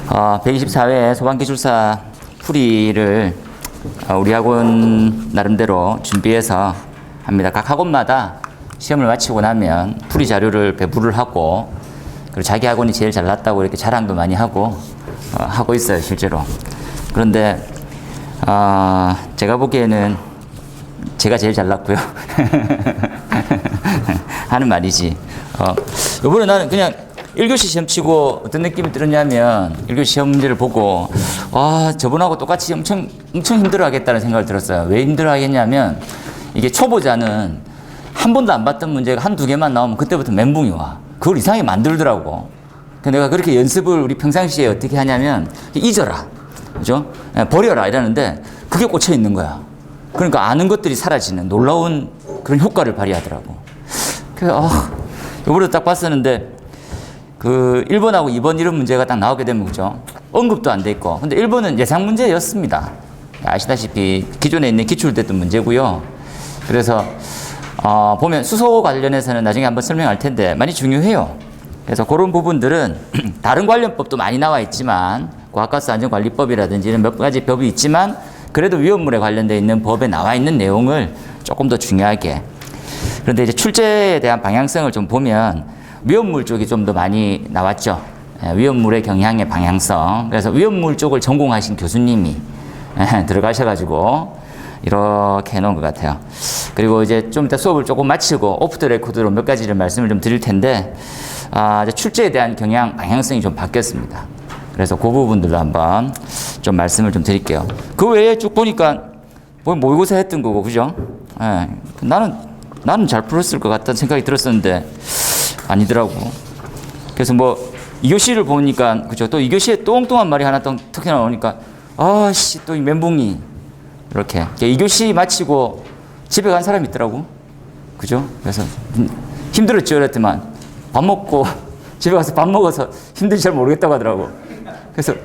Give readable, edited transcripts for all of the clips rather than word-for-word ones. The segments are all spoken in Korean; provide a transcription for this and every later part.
124회 소방기술사 풀이를 우리 학원 나름대로 준비해서 합니다. 각 학원마다 시험을 마치고 나면 풀이 자료를 배부를 하고, 그리고 자기 학원이 제일 잘났다고 이렇게 자랑도 많이 하고 하고 있어요, 실제로. 그런데 제가 보기에는 제가 제일 잘났고요. 하는 말이지. 요번에 나는 그냥 1교시 시험 치고 어떤 느낌이 들었냐면, 1교시 시험 문제를 보고 저번하고 똑같이 엄청 힘들어 하겠다는 생각을 들었어요. 왜 힘들어 하겠냐면, 이게 초보자는 한 번도 안 봤던 문제가 한두 개만 나오면 그때부터 멘붕이 와. 그걸 이상하게 만들더라고. 내가 그렇게 연습을 우리 평상시에 어떻게 하냐면, 잊어라, 그죠? 버려라 이러는데 그게 꽂혀 있는 거야. 그러니까 아는 것들이 사라지는 놀라운 그런 효과를 발휘하더라고. 그래서 요번에 딱 봤었는데, 그 1번하고 2번 이런 문제가 딱 나오게 되면, 그죠? 언급도 안 돼 있고. 근데 1번은 예상 문제였습니다. 아시다시피 기존에 있는 기출됐던 문제고요. 그래서 보면 수소 관련해서는 나중에 한번 설명할 텐데 많이 중요해요. 그래서 그런 부분들은 다른 관련법도 많이 나와 있지만, 과학가스 안전관리법이라든지 이런 몇 가지 법이 있지만, 그래도 위험물에 관련되어 있는 법에 나와 있는 내용을 조금 더 중요하게. 그런데 이제 출제에 대한 방향성을 좀 보면 위험물 쪽이 좀 더 많이 나왔죠. 위험물의 경향의 방향성. 그래서 위험물 쪽을 전공하신 교수님이 들어가셔가지고 이렇게 해놓은 것 같아요. 그리고 이제 좀 이따 수업을 조금 마치고 오프 더 레코드로 몇 가지를 말씀을 좀 드릴 텐데, 이제 출제에 대한 경향 방향성이 좀 바뀌었습니다. 그래서 그 부분들도 한번 좀 말씀을 좀 드릴게요. 그 외에 쭉 보니까 모의고사 했던 거고, 그죠? 나는 잘 풀었을 것 같다는 생각이 들었었는데 아니더라고. 그래서 2교시를 보니까, 그죠? 또 2교시에 또 엉뚱한 말이 하나 또 특히 나오니까, 또 이 멘붕이. 이렇게 2교시 마치고 집에 간 사람이 있더라고. 그죠? 그래서 힘들었지, 그랬더만 밥 먹고 집에 가서 밥 먹어서 힘든지 잘 모르겠다고 하더라고. 그래서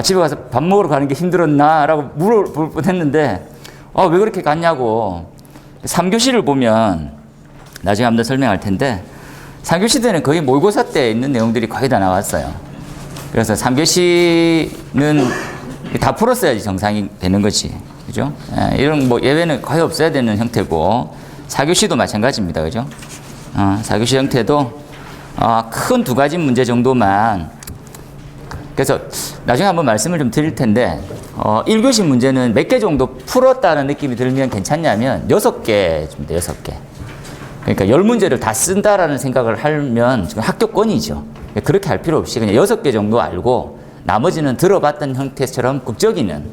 집에 가서 밥 먹으러 가는 게 힘들었나? 라고 물어볼 뻔 했는데, 왜 그렇게 갔냐고. 3교시를 보면 나중에 한번 더 설명할 텐데, 3교시 때는 거의 모의고사 때 있는 내용들이 거의 다 나왔어요. 그래서 3교시는 다 풀었어야지 정상이 되는 거지. 그죠? 이런 예외는 거의 없어야 되는 형태고, 4교시도 마찬가지입니다. 그죠? 4교시 형태도 큰 두 가지 문제 정도만. 그래서 나중에 한번 말씀을 좀 드릴 텐데, 1교시 문제는 몇 개 정도 풀었다는 느낌이 들면 괜찮냐면 6개입니다. 6개. 그러니까 10문제를 다 쓴다라는 생각을 하면 지금 합격권이죠. 그렇게 할 필요 없이 그냥 6개 정도 알고 나머지는 들어봤던 형태처럼 국적이는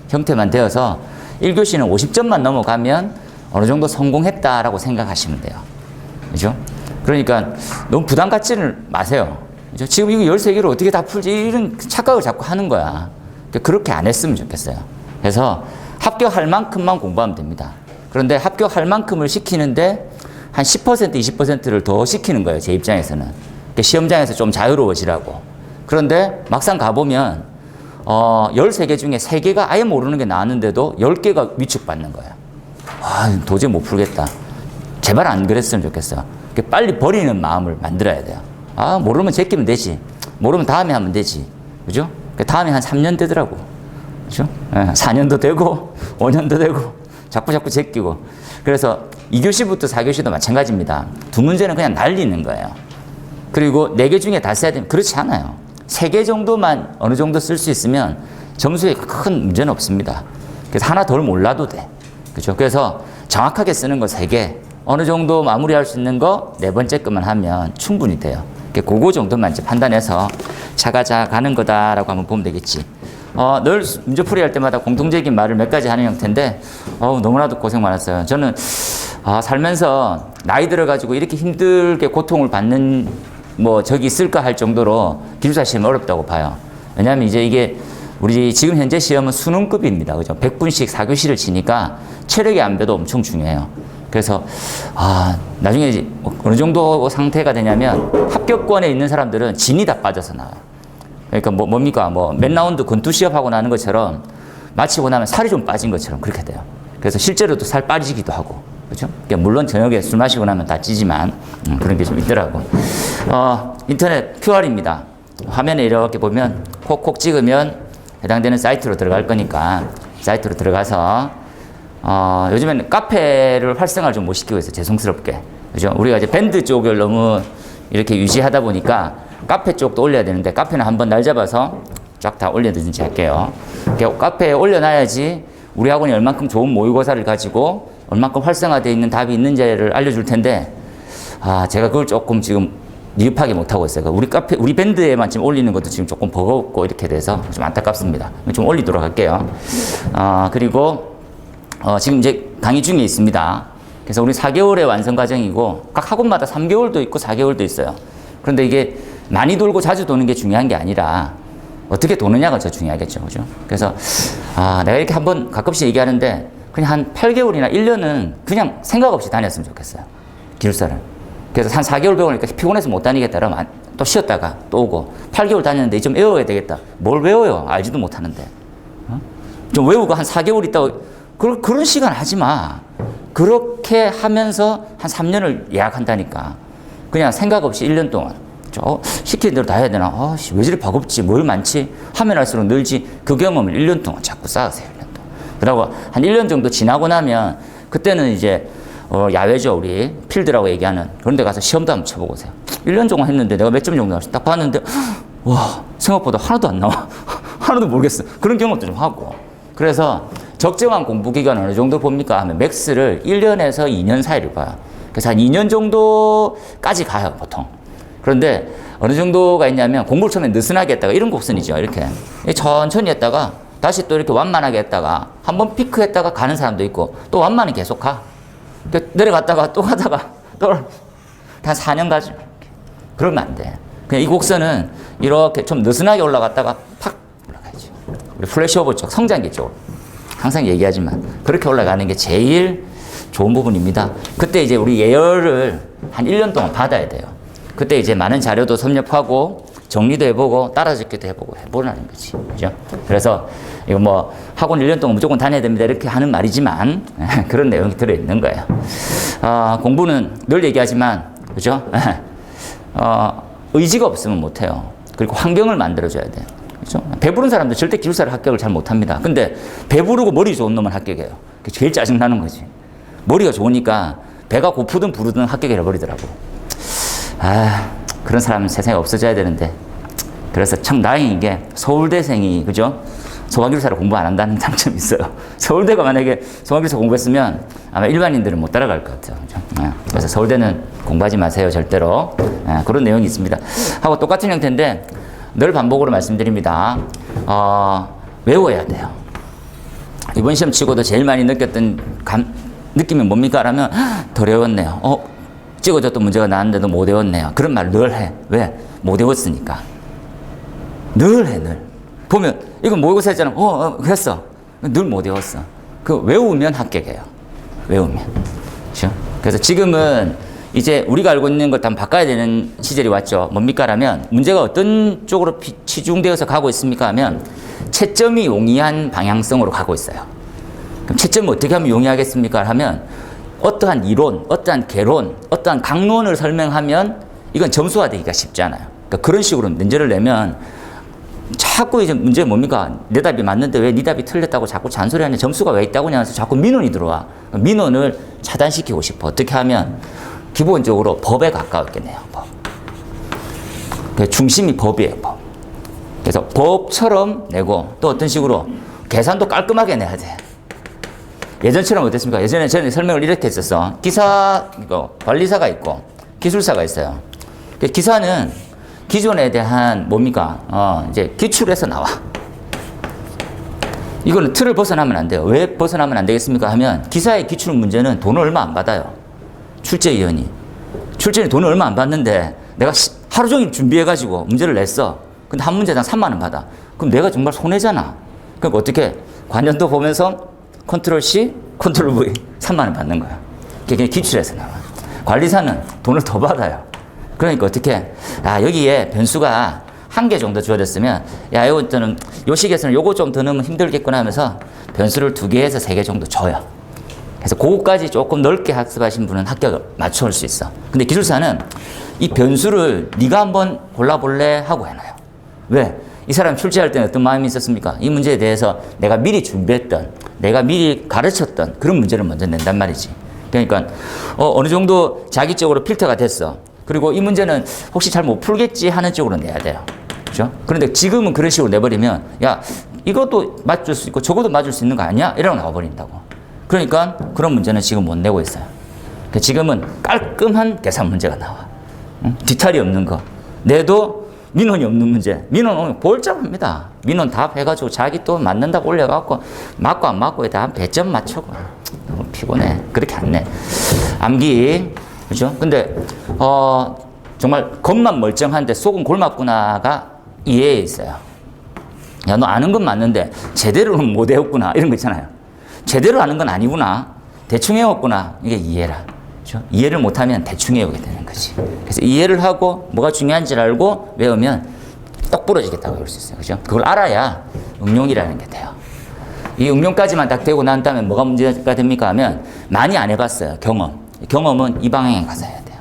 형태만 되어서 1교시는 50점만 넘어가면 어느 정도 성공했다라고 생각하시면 돼요. 그죠? 그러니까 너무 부담 갖지는 마세요. 그죠? 지금 이거 13개를 어떻게 다 풀지? 이런 착각을 자꾸 하는 거야. 그렇게 안 했으면 좋겠어요. 그래서 합격할 만큼만 공부하면 됩니다. 그런데 합격할 만큼을 시키는데 한 10%, 20%를 더 시키는 거예요, 제 입장에서는. 시험장에서 좀 자유로워지라고. 그런데 막상 가보면 13개 중에 3개가 아예 모르는 게 나왔는데도 10개가 위축받는 거예요. 도저히 못 풀겠다. 제발 안 그랬으면 좋겠어. 빨리 버리는 마음을 만들어야 돼요. 모르면 제끼면 되지. 모르면 다음에 하면 되지. 그죠? 다음에 한 3년 되더라고. 그죠? 4년도 되고, 5년도 되고, 자꾸 제끼고. 그래서 2교시부터 4교시도 마찬가지입니다. 두 문제는 그냥 날리는 거예요. 그리고 4개 중에 다 써야 되면 그렇지 않아요. 3개 정도만 어느 정도 쓸 수 있으면 점수에 큰 문제는 없습니다. 그래서 하나 덜 몰라도 돼. 그죠? 그래서 정확하게 쓰는 거 3개, 어느 정도 마무리할 수 있는 거 4번째 것만 하면 충분히 돼요. 그거 정도만 이제 판단해서 차가자 가는 거다라고 한번 보면 되겠지. 늘 문제풀이 할 때마다 공통적인 말을 몇 가지 하는 형태인데, 너무나도 고생 많았어요. 저는 살면서 나이 들어가지고 이렇게 힘들게 고통을 받는 적이 있을까 할 정도로 기술사 시험이 어렵다고 봐요. 왜냐하면 이제 이게 우리 지금 현재 시험은 수능급입니다. 그죠? 100분씩 4교시를 치니까 체력의 안배도 엄청 중요해요. 그래서 나중에 이제 어느 정도 상태가 되냐면 합격권에 있는 사람들은 진이 다 빠져서 나와요. 그러니까 뭡니까? 몇 라운드 권투 시합하고 나는 것처럼 마치고 나면 살이 좀 빠진 것처럼 그렇게 돼요. 그래서 실제로도 살 빠지기도 하고. 그죠? 그러니까 물론 저녁에 술 마시고 나면 다 찌지만 그런 게 좀 있더라고. 인터넷 QR입니다. 화면에 이렇게 보면 콕콕 찍으면 해당되는 사이트로 들어갈 거니까 사이트로 들어가서 요즘에는 카페를 활성화를 좀 못 시키고 있어요. 죄송스럽게. 그죠? 우리가 이제 밴드 쪽을 너무 이렇게 유지하다 보니까 카페 쪽도 올려야 되는데 카페는 한번 날 잡아서 쫙 다 올려드든지 할게요. 카페에 올려놔야지 우리 학원이 얼만큼 좋은 모의고사를 가지고 얼만큼 활성화되어 있는 답이 있는지를 알려줄 텐데 제가 그걸 조금 지금 미흡하게 못하고 있어요. 우리 밴드에만 지금 올리는 것도 지금 조금 버겁고 이렇게 돼서 좀 안타깝습니다. 좀 올리도록 할게요. 그리고 지금 이제 강의 중에 있습니다. 그래서 우리 4개월의 완성 과정이고 각 학원마다 3개월도 있고 4개월도 있어요. 그런데 이게 많이 돌고 자주 도는 게 중요한 게 아니라 어떻게 도느냐가 더 중요하겠죠. 그죠? 그래서 내가 이렇게 한번 가끔씩 얘기하는데 그냥 한 8개월이나 1년은 그냥 생각 없이 다녔으면 좋겠어요. 기숙사를. 그래서 한 4개월 배우니까 피곤해서 못 다니겠다 그러면 또 쉬었다가 또 오고 8개월 다녔는데 좀 외워야 되겠다. 뭘 외워요? 알지도 못하는데. 좀 외우고 한 4개월 있다가 그런 시간 하지 마. 그렇게 하면서 한 3년을 예약한다니까. 그냥 생각 없이 1년 동안 시키는 대로 다 해야 되나? 왜 저리 버겁지? 뭘 많지? 하면 할수록 늘지. 그 경험을 1년 동안 자꾸 쌓으세요. 1년 동안. 그러고 한 1년 정도 지나고 나면 그때는 이제 야외죠. 우리 필드라고 얘기하는 그런 데 가서 시험도 한번 쳐보고 오세요. 1년 동안 했는데 내가 몇 점 정도 나왔어. 딱 봤는데 와 생각보다 하나도 안 나와. 하나도 모르겠어. 그런 경험도 좀 하고. 그래서 적정한 공부 기간 어느 정도 봅니까 하면 맥스를 1년에서 2년 사이를 봐요. 그래서 한 2년 정도까지 가요 보통. 그런데 어느 정도가 있냐면 공부를 처음에 느슨하게 했다가 이런 곡선이죠. 이렇게 천천히 했다가 다시 또 이렇게 완만하게 했다가 한번 피크했다가 가는 사람도 있고 또 완만히 계속 가. 내려갔다가 또 가다가 또 한 4년 가죠. 그러면 안 돼. 그냥 이 곡선은 이렇게 좀 느슨하게 올라갔다가 팍 올라가야죠. 우리 플래시오버 쪽, 성장기 쪽 항상 얘기하지만 그렇게 올라가는 게 제일 좋은 부분입니다. 그때 이제 우리 예열을 한 1년 동안 받아야 돼요. 그때 이제 많은 자료도 섭렵하고 정리도 해보고 따라잡기도 해보고 해보라는 거지. 그죠? 그래서 이거 뭐 학원 1년 동안 무조건 다녀야 됩니다. 이렇게 하는 말이지만 그런 내용이 들어있는 거예요. 공부는 늘 얘기하지만 그죠? 의지가 없으면 못해요. 그리고 환경을 만들어줘야 돼요. 그죠? 배부른 사람들 절대 기숙사를 합격을 잘 못합니다. 근데 배부르고 머리 좋은 놈은 합격해요. 그게 제일 짜증나는 거지. 머리가 좋으니까 배가 고프든 부르든 합격을 해버리더라고. 그런 사람은 세상에 없어져야 되는데. 그래서 참 다행인 게 서울대생이 그죠? 소방기술사를 공부 안 한다는 장점이 있어요. 서울대가 만약에 소방기술사 공부했으면 아마 일반인들은 못 따라갈 것 같아요. 그죠? 그래서 서울대는 공부하지 마세요. 절대로. 그런 내용이 있습니다. 하고 똑같은 형태인데 늘 반복으로 말씀드립니다. 외워야 돼요. 이번 시험 치고도 제일 많이 느꼈던 느낌이 뭡니까? 라면 덜 외웠네요. 찍어줬던 문제가 나왔는데도 못 외웠네요. 그런 말 늘 해. 왜? 못 외웠으니까. 늘 해, 늘. 보면, 이건 모의고사 했잖아. 했어. 늘 못 외웠어. 그 외우면 합격해요. 외우면. 그렇죠? 그래서 지금은 이제 우리가 알고 있는 걸 다 바꿔야 되는 시절이 왔죠. 뭡니까? 라면 문제가 어떤 쪽으로 치중되어서 가고 있습니까? 하면 채점이 용이한 방향성으로 가고 있어요. 그럼 채점을 어떻게 하면 용이하겠습니까? 하면 어떠한 이론, 어떠한 개론, 어떠한 강론을 설명하면 이건 점수화되기가 쉽잖아요. 그러니까 그런 식으로 문제를 내면 자꾸 이제 문제가 뭡니까? 내 답이 맞는데 왜 네 답이 틀렸다고 자꾸 잔소리하냐? 점수가 왜 있다고냐? 해서 자꾸 민원이 들어와. 민원을 차단시키고 싶어. 어떻게 하면? 기본적으로 법에 가까웠겠네요. 법. 중심이 법이에요. 법. 그래서 법처럼 내고 또 어떤 식으로 계산도 깔끔하게 내야 돼. 예전처럼 어땠습니까? 예전에 저는 설명을 이렇게 했었어. 관리사가 있고 기술사가 있어요. 기사는 기존에 대한 뭡니까? 이제 기출에서 나와. 이거는 틀을 벗어나면 안 돼요. 왜 벗어나면 안 되겠습니까? 하면 기사의 기출 문제는 돈을 얼마 안 받아요. 출제위원이. 출제위원이 돈을 얼마 안 받는데 내가 하루 종일 준비해가지고 문제를 냈어. 근데 한 문제당 3만 원 받아. 그럼 내가 정말 손해잖아. 그러니까 어떻게 관련도 보면서 컨트롤 C, 컨트롤 V 3만 원 받는 거야. 그게 기출에서 나와. 관리사는 돈을 더 받아요. 그러니까 어떻게 여기에 변수가 한 개 정도 주어졌으면 요거는 요 식에서는 요거 좀 더 넣으면 힘들겠구나 하면서 변수를 2개에서 3개 정도 줘요. 그래서 그거까지 조금 넓게 학습하신 분은 합격을 맞춰올 수 있어. 근데 기술사는 이 변수를 네가 한번 골라볼래 하고 해놔요. 왜? 이 사람 출제할 때는 어떤 마음이 있었습니까? 이 문제에 대해서 내가 미리 준비했던, 내가 미리 가르쳤던 그런 문제를 먼저 낸단 말이지. 그러니까 어느 정도 자기적으로 필터가 됐어. 그리고 이 문제는 혹시 잘 못 풀겠지 하는 쪽으로 내야 돼요. 그죠? 그런데 지금은 그런 식으로 내버리면 야 이것도 맞출 수 있고 저것도 맞을 수 있는 거 아니야? 이러고 나와버린다고. 그러니까 그런 문제는 지금 못 내고 있어요. 지금은 깔끔한 계산 문제가 나와. 응? 뒤탈이 없는 거. 내도 민원이 없는 문제. 민원 오면 볼잡합니다. 민원 답 해가지고 자기 또 맞는다고 올려갖고 맞고 안 맞고에 다 100점 맞추고. 너무 피곤해. 그렇게 안 내. 암기. 그죠? 근데 정말 겉만 멀쩡한데 속은 골맞구나가 이해에 있어요. 야, 너 아는 건 맞는데 제대로는 못 외웠구나. 이런 거 있잖아요. 제대로 아는 건 아니구나. 대충 외웠구나. 이게 이해라. 그렇죠? 이해를 못하면 대충 외우게 되는 거지. 그래서 이해를 하고 뭐가 중요한지를 알고 외우면 똑 부러지겠다고 볼 수 있어요. 그죠? 그걸 알아야 응용이라는 게 돼요. 이 응용까지만 딱 되고 난 다음에 뭐가 문제가 됩니까 하면 많이 안 해봤어요. 경험은 이 방향에 가서 해야 돼요.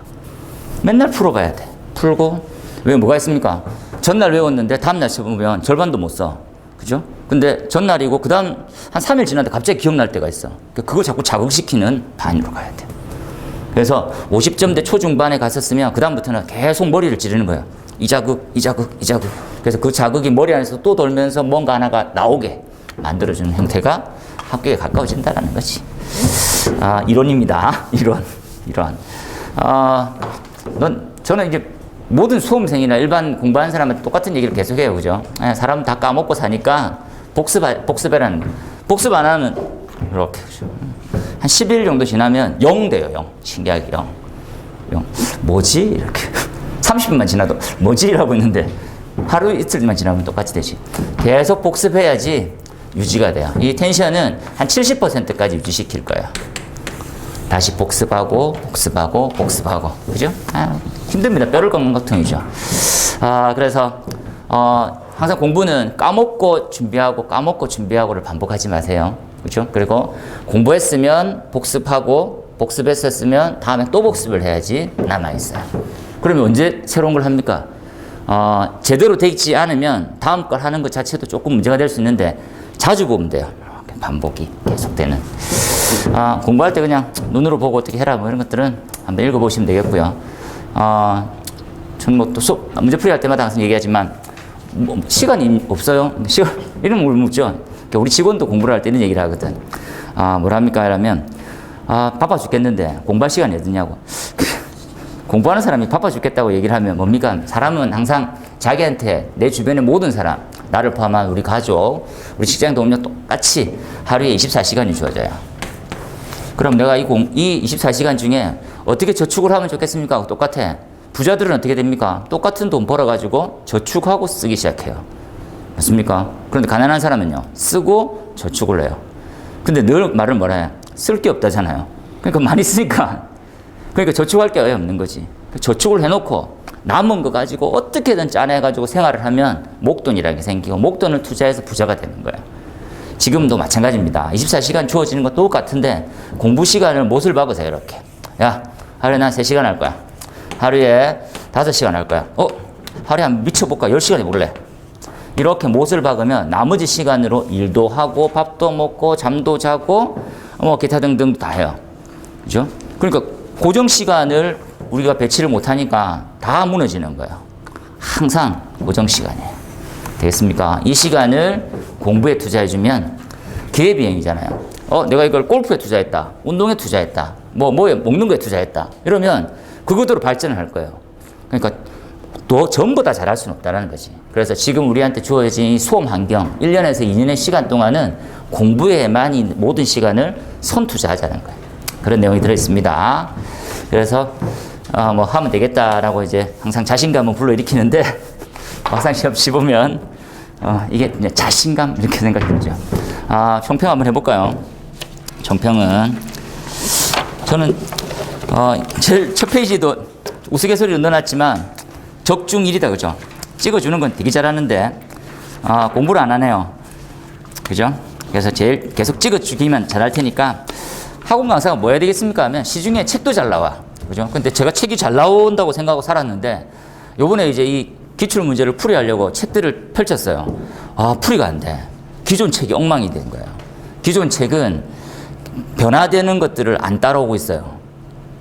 맨날 풀어봐야 돼. 풀고 왜 뭐가 있습니까? 전날 외웠는데 다음날 쳐보면 절반도 못 써. 그죠? 근데 전날이고 그 다음 한 3일 지났는데 갑자기 기억날 때가 있어. 그걸 자꾸 자극시키는 반으로 가야 돼. 그래서 50점대 초중반에 갔었으면 그 다음부터는 계속 머리를 찌르는 거예요. 이 자극. 그래서 그 자극이 머리 안에서 또 돌면서 뭔가 하나가 나오게 만들어주는 형태가 합격에 가까워진다는 거지. 이론입니다. 이론. 저는 이제 모든 수험생이나 일반 공부하는 사람한테 똑같은 얘기를 계속해요. 그죠? 사람 다 까먹고 사니까 복습해라는 거예요. 복습 안 하면 이렇게 한 10일 정도 지나면 0 돼요. 0. 신기하게 0. 뭐지? 이렇게 30분만 지나도 뭐지? 라고 있는데 하루 이틀만 지나면 똑같이 되지. 계속 복습해야지 유지가 돼요. 이 텐션은 한 70%까지 유지시킬 거예요. 다시 복습하고. 그죠? 힘듭니다. 뼈를 꺾는 고통이죠. 그래서 항상 공부는 까먹고 준비하고를 반복하지 마세요. 그죠? 그리고 공부했으면 복습했었으면 다음에 또 복습을 해야지 남아있어요. 그러면 언제 새로운 걸 합니까? 제대로 돼 있지 않으면 다음 걸 하는 것 자체도 조금 문제가 될 수 있는데 자주 보면 돼요. 반복이 계속되는. 공부할 때 그냥 눈으로 보고 어떻게 해라 뭐 이런 것들은 한번 읽어보시면 되겠고요. 저는 또 문제 풀이할 때마다 항상 얘기하지만 시간이 없어요. 이런 걸 묻죠. 우리 직원도 공부를 할 때 이런 얘기를 하거든. 뭐랍니까? 이러면 바빠 죽겠는데 공부할 시간이 어디냐고. 공부하는 사람이 바빠 죽겠다고 얘기를 하면 뭡니까? 사람은 항상 자기한테 내 주변의 모든 사람, 나를 포함한 우리 가족, 우리 직장 동료 똑같이 하루에 24시간이 주어져요. 그럼 내가 이 24시간 중에 어떻게 저축을 하면 좋겠습니까? 똑같아. 부자들은 어떻게 됩니까? 똑같은 돈 벌어가지고 저축하고 쓰기 시작해요. 맞습니까? 그런데 가난한 사람은요, 쓰고 저축을 해요. 근데 늘 말을 뭐라 해? 쓸 게 없다잖아요. 그러니까 많이 쓰니까. 그러니까 저축할 게 아예 없는 거지. 저축을 해놓고 남은 거 가지고 어떻게든 짜내가지고 생활을 하면 목돈이라는 게 생기고 목돈을 투자해서 부자가 되는 거예요. 지금도 마찬가지입니다. 24시간 주어지는 것도 똑같은데 공부 시간을 못을 박으세요. 이렇게. 야, 하루에 난 3시간 할 거야. 하루에 5시간 할 거야. 하루에 한번 미쳐볼까? 10시간 해볼래? 이렇게 못을 박으면 나머지 시간으로 일도 하고 밥도 먹고 잠도 자고 뭐 기타 등등 다 해요. 그죠? 그러니까 고정 시간을 우리가 배치를 못하니까 다 무너지는 거예요. 항상 고정 시간이에요. 되겠습니까? 이 시간을 공부에 투자해주면 기회비용이잖아요. 내가 이걸 골프에 투자했다. 운동에 투자했다. 뭐에 먹는 거에 투자했다. 이러면 그것대로 발전을 할 거예요. 그러니까 또 전부 다 잘할 수는 없다는 거지. 그래서 지금 우리한테 주어진 이 수험 환경 1년에서 2년의 시간 동안은 공부에만 이 모든 시간을 선투자하자는 거예요. 그런 내용이 들어있습니다. 그래서 뭐 하면 되겠다라고 이제 항상 자신감을 불러일으키는데 막상 시험 보면 이게 그냥 자신감 이렇게 생각이 들죠. 총평 한번 해볼까요? 총평은 저는 제일 첫 페이지도 우스갯소리로 넣어놨지만 적중일이다, 그죠? 찍어주는 건 되게 잘하는데 공부를 안 하네요, 그죠? 그래서 제일 계속 찍어주기만 잘할 테니까 학원 강사가 뭐 해야 되겠습니까 하면 시중에 책도 잘 나와, 그죠? 근데 제가 책이 잘 나온다고 생각하고 살았는데 요번에 이제 이 기출 문제를 풀이하려고 책들을 펼쳤어요. 아, 풀이가 안 돼. 기존 책이 엉망이 된 거예요. 기존 책은 변화되는 것들을 안 따라오고 있어요.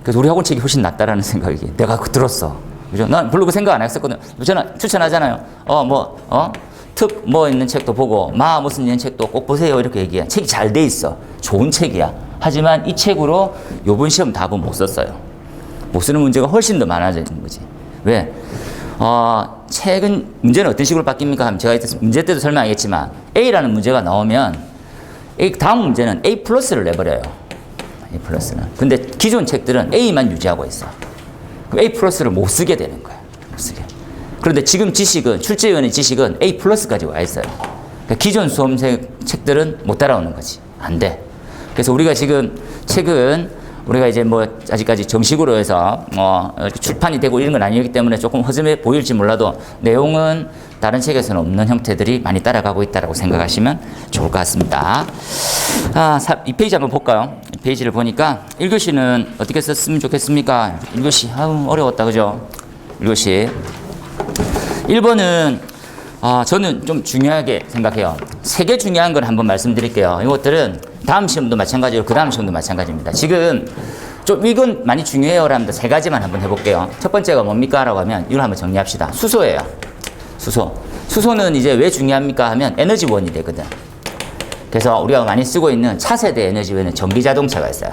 그래서 우리 학원 책이 훨씬 낫다라는 생각이 내가 들었어. 그죠? 난 별로 그 생각 안 했었거든. 저는 추천하잖아요. 특 뭐 있는 책도 보고 무슨 있는 책도 꼭 보세요. 이렇게 얘기해. 책이 잘 돼 있어. 좋은 책이야. 하지만 이 책으로 요번 시험 답은 못 썼어요. 못 쓰는 문제가 훨씬 더 많아져 있는 거지. 왜? 책은 문제는 어떤 식으로 바뀝니까? 하면 제가 문제 때도 설명하겠지만 A라는 문제가 나오면 다음 문제는 A 플러스를 내버려요. A 플러스는. 근데 기존 책들은 A만 유지하고 있어. 그럼 A 플러스를 못 쓰게 되는 거야. 못 쓰게. 그런데 지금 지식은, 출제위원회 지식은 A 플러스까지 와 있어요. 그러니까 기존 수험생 책들은 못 따라오는 거지. 안 돼. 그래서 우리가 지금 책은 우리가 이제 뭐 아직까지 정식으로 해서 이렇게 출판이 되고 이런 건 아니기 때문에 조금 허점해 보일지 몰라도 내용은 다른 책에서는 없는 형태들이 많이 따라가고 있다고 생각하시면 좋을 것 같습니다. 이 페이지 한번 볼까요? 이 페이지를 보니까 1교시는 어떻게 썼으면 좋겠습니까? 1교시, 어려웠다, 그죠? 1교시. 1번은, 저는 좀 중요하게 생각해요. 3개 중요한 걸 한번 말씀드릴게요. 이것들은 다음 시험도 마찬가지로 그 다음 시험도 마찬가지입니다. 지금 좀 이건 많이 중요해요 라면 3가지만 한번 해볼게요. 첫 번째가 뭡니까? 라고 하면 이걸 한번 정리합시다. 수소예요. 수소. 수소는 이제 왜 중요합니까? 하면 에너지원이 되거든. 그래서 우리가 많이 쓰고 있는 차세대 에너지원은 전기자동차가 있어요.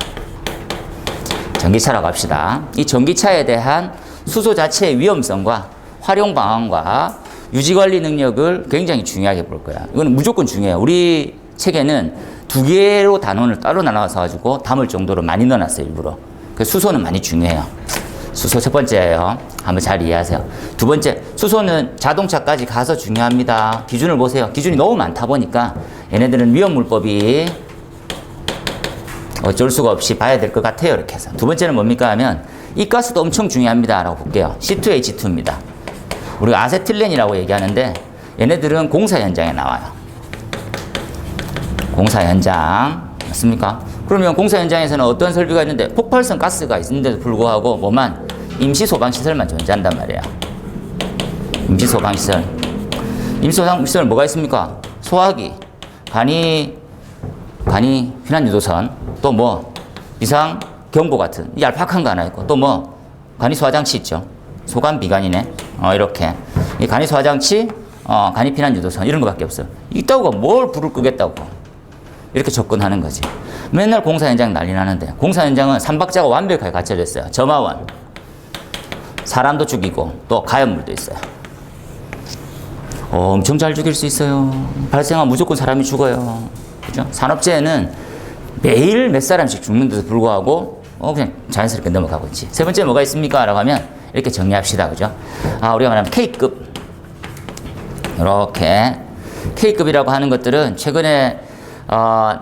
전기차라고 합시다. 이 전기차에 대한 수소 자체의 위험성과 활용 방안과 유지관리 능력을 굉장히 중요하게 볼 거야. 이거는 무조건 중요해요. 우리 책에는 2개로 단원을 따로 나눠서 가지고 담을 정도로 많이 넣어놨어요, 일부러. 그래서 수소는 많이 중요해요. 수소 첫 번째예요. 한번 잘 이해하세요. 두 번째, 수소는 자동차까지 가서 중요합니다. 기준을 보세요. 기준이 너무 많다 보니까 얘네들은 위험물법이 어쩔 수가 없이 봐야 될 것 같아요, 이렇게 해서. 두 번째는 뭡니까 하면 이 가스도 엄청 중요합니다 라고 볼게요. C2H2입니다. 우리가 아세틸렌이라고 얘기하는데 얘네들은 공사 현장에 나와요. 공사 현장 맞습니까? 그러면 공사 현장에서는 어떤 설비가 있는데 폭발성 가스가 있는데도 불구하고 뭐만 임시 소방시설만 존재한단 말이에요. 임시 소방시설. 임시 소방시설 뭐가 있습니까? 소화기, 간이 피난유도선, 또 뭐 비상 경보 같은 얄팍한 거 하나 있고 또 뭐 간이 소화장치 있죠. 소간 비간이네. 이렇게 이 간이 소화장치, 간이 피난유도선 이런 거밖에 없어요. 있다고 뭘 불을 끄겠다고. 이렇게 접근하는 거지. 맨날 공사 현장 난리 나는데 공사 현장은 3박자가 완벽하게 갖춰져 있어요. 점화원, 사람도 죽이고 또 가연물도 있어요. 엄청 잘 죽일 수 있어요. 발생하면 무조건 사람이 죽어요. 그죠? 산업재해는 매일 몇 사람씩 죽는데도 불구하고 그냥 자연스럽게 넘어가고 있지. 세 번째 뭐가 있습니까? 라고 하면 이렇게 정리합시다. 그죠? 우리가 말하면 K급. 이렇게 K급이라고 하는 것들은 최근에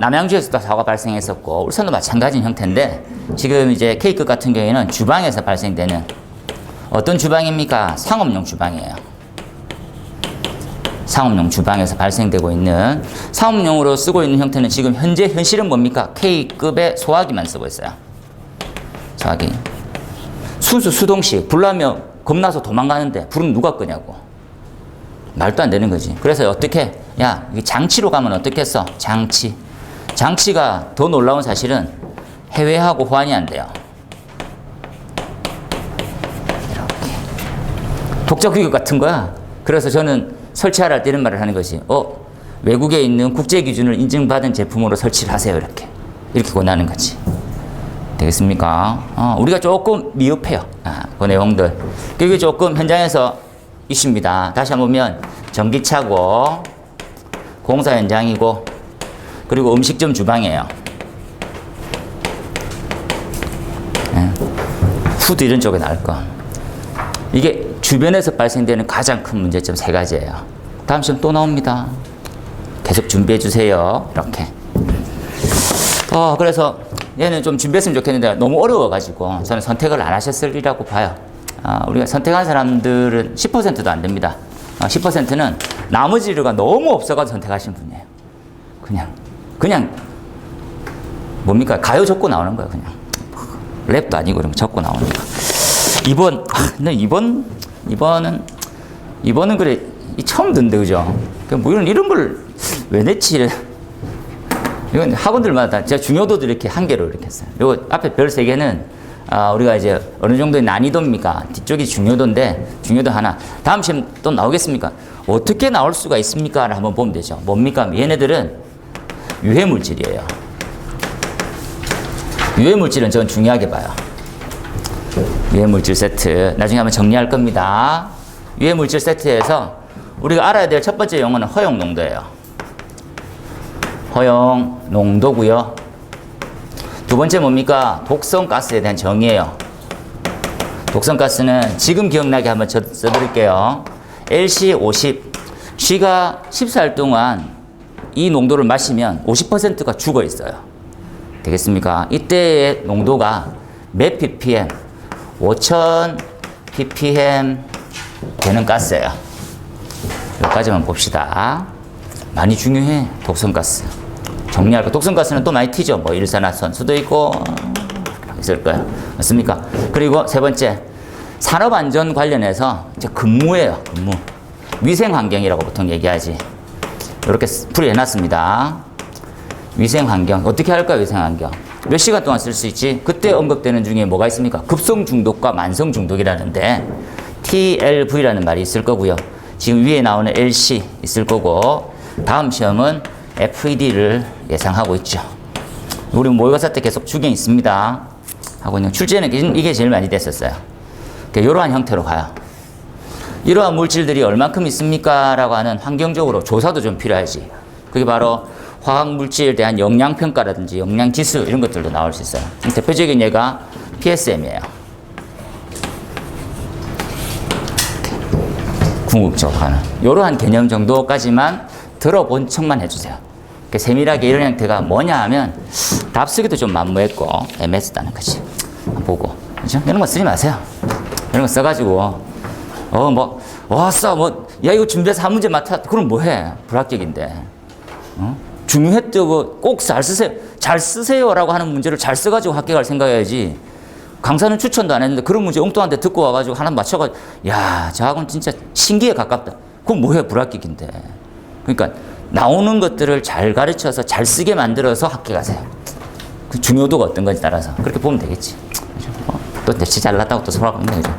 남양주에서도 사고가 발생했었고 울산도 마찬가지인 형태인데 지금 이제 K급 같은 경우에는 주방에서 발생되는 어떤 주방입니까? 상업용 주방이에요. 상업용 주방에서 발생되고 있는 상업용으로 쓰고 있는 형태는 지금 현실은 뭡니까? K급의 소화기만 쓰고 있어요. 소화기. 순수 수동식. 불나면 겁나서 도망가는데 불은 누가 끄냐고. 말도 안 되는 거지. 그래서 어떻게? 이게 장치로 가면 어떻게 했어? 장치가 더 놀라운 사실은 해외하고 호환이 안 돼요. 이렇게. 독자 규격 같은 거야. 그래서 저는 설치하라 때 이런 말을 하는 것이, 외국에 있는 국제 기준을 인증받은 제품으로 설치를 하세요. 이렇게 권하는 거지. 되겠습니까? 우리가 조금 미흡해요. 그 내용들. 그게 조금 현장에서 이슈입니다. 다시 한번 보면 전기차고 공사 현장이고 그리고 음식점 주방이에요. 푸드 이런 쪽에 나올 거. 이게 주변에서 발생되는 가장 큰 문제점 3가지예요. 다음 시험 또 나옵니다. 계속 준비해 주세요. 이렇게. 그래서 얘는 좀 준비했으면 좋겠는데 너무 어려워가지고 저는 선택을 안 하셨으리라고 봐요. 우리가 선택한 사람들은 10%도 안 됩니다. 10%는 나머지가 너무 없어가지고 선택하신 분이에요. 그냥 뭡니까? 가요 적고 나오는 거예요. 그냥 랩도 아니고 이런 거 적고 나오니까. 2번, 2번은 이번은 그래 처음 듣는데 그죠? 뭐 이런 걸 왜 냈지? 이건 학원들마다 제가 중요도도 이렇게 한 개로 이렇게 했어요. 요 앞에 별 세 개는 우리가 이제 어느 정도의 난이도입니까? 뒤쪽이 중요도인데 중요도 하나. 다음 시험 또 나오겠습니까? 어떻게 나올 수가 있습니까?를 한번 보면 되죠. 뭡니까? 얘네들은 유해물질이에요. 유해물질은 저는 중요하게 봐요. 유해물질 세트. 나중에 한번 정리할 겁니다. 유해물질 세트에서 우리가 알아야 될 첫 번째 용어는 허용 농도예요. 허용 농도고요. 두 번째 뭡니까? 독성 가스에 대한 정의예요. 독성 가스는 지금 기억나게 한번 써드릴게요. LC50. 쥐가 14일 동안 이 농도를 마시면 50%가 죽어 있어요. 되겠습니까? 이때의 농도가 몇 ppm? 5000 ppm 되는 가스예요. 여기까지만 봅시다. 많이 중요해. 독성가스. 정리할 거. 독성가스는 또 많이 튀죠. 뭐 일산화탄소도 있고 있을 거예요. 맞습니까? 그리고 세 번째, 산업안전 관련해서 이제 근무예요. 근무. 위생환경이라고 보통 얘기하지. 이렇게 풀이해놨습니다. 위생환경. 어떻게 할까요? 위생환경. 몇 시간 동안 쓸 수 있지? 그때 언급되는 중에 뭐가 있습니까? 급성 중독과 만성 중독이라는데 TLV라는 말이 있을 거고요. 지금 위에 나오는 LC 있을 거고, 다음 시험은 FED를 예상하고 있죠. 우리 모의고사 때 계속 주경 있습니다. 하고 있는 출제는 이게 제일 많이 됐었어요. 이러한 형태로 가요. 이러한 물질들이 얼만큼 있습니까? 라고 하는 환경적으로 조사도 좀 필요하지. 그게 바로 화학물질에 대한 영양평가라든지 영양지수 이런 것들도 나올 수 있어요. 대표적인 예가 PSM이에요. 궁극적으로 하는. 이러한 개념 정도까지만 들어본 척만 해주세요. 세밀하게 이런 형태가 뭐냐 하면 답쓰기도 좀 만무했고 애매했다는 거지. 보고. 그죠? 이런 거 쓰지 마세요. 이런 거 써가지고 야 이거 준비해서 한 문제 맡아. 그럼 뭐해? 불합격인데. 중요했다고 꼭 잘 쓰세요. 잘 쓰세요라고 하는 문제를 잘 써가지고 합격할 생각해야지. 강사는 추천도 안 했는데 그런 문제 엉뚱한 데 듣고 와가지고 하나 맞춰가지고 야, 저 학원 진짜 신기에 가깝다. 그럼 뭐해? 불합격인데. 그러니까 나오는 것들을 잘 가르쳐서 잘 쓰게 만들어서 합격하세요. 그 중요도가 어떤 건지 따라서 그렇게 보면 되겠지. 또 대체 잘났다고 또 소라고 하면 되죠.